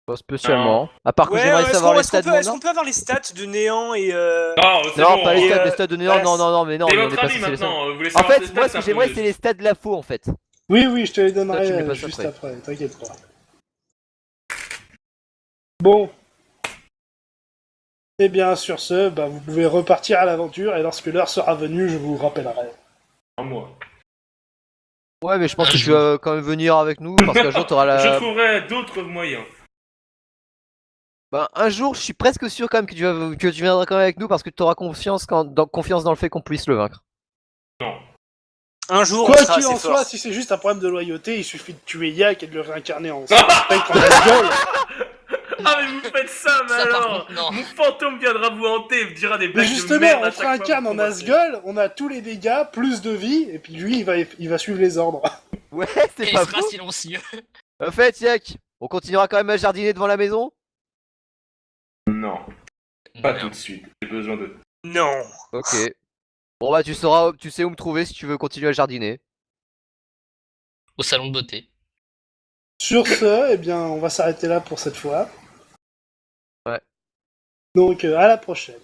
Pas spécialement. À part que Ouais, j'aimerais est-ce savoir qu'on les est-ce stats qu'on de peut, mon est-ce qu'on peut avoir les stats de Néant et Non, c'est Non, bon. pas les Et, stats, les stats de Néant, voilà, non, mais non, C'est mais on votre est pas ami censé les maintenant. Vous voulez En savoir fait, ses moi, stats, ce que c'est un j'aimerais, peu- c'est les stats de la faux, en fait. Oui, je te les Ça, tu donnerai me les passes juste après. après, t'inquiète pas. Bon. Et bien, sur ce, bah, vous pouvez repartir à l'aventure, et lorsque l'heure sera venue, je vous rappellerai. Un mois. Ouais, mais je pense Un que tu jour. vas quand même venir avec nous, parce qu'un jour, t'auras Je la... trouverai d'autres moyens. Bah, un jour, je suis presque sûr quand même que tu viendras quand même avec nous, parce que tu auras confiance dans le fait qu'on puisse le vaincre. Non. un jour, on Quoi sera qu'il assez en soit, fort. si c'est juste un problème de loyauté, il suffit de tuer Yak et de le réincarner en spectre en Asgol. Ah mais vous faites ça, mais Ça, par alors contre, non. mon fantôme viendra vous hanter et vous dira des Mais blagues de justement, merde à on chaque se fois réincarne que vous en combattez. Asgol, on a tous les dégâts, plus de vie, et puis lui, il va suivre les ordres. Ouais, Et c'est il pas sera faux. silencieux. En fait, Yak, on continuera quand même à jardiner devant la maison? Non, pas Non. tout de suite. J'ai besoin de... Non. Ok. Bon bah, tu sais où me trouver si tu veux continuer à jardiner. Au salon de beauté. Sur ce, eh bien, on va s'arrêter là pour cette fois. Ouais. Donc, à la prochaine.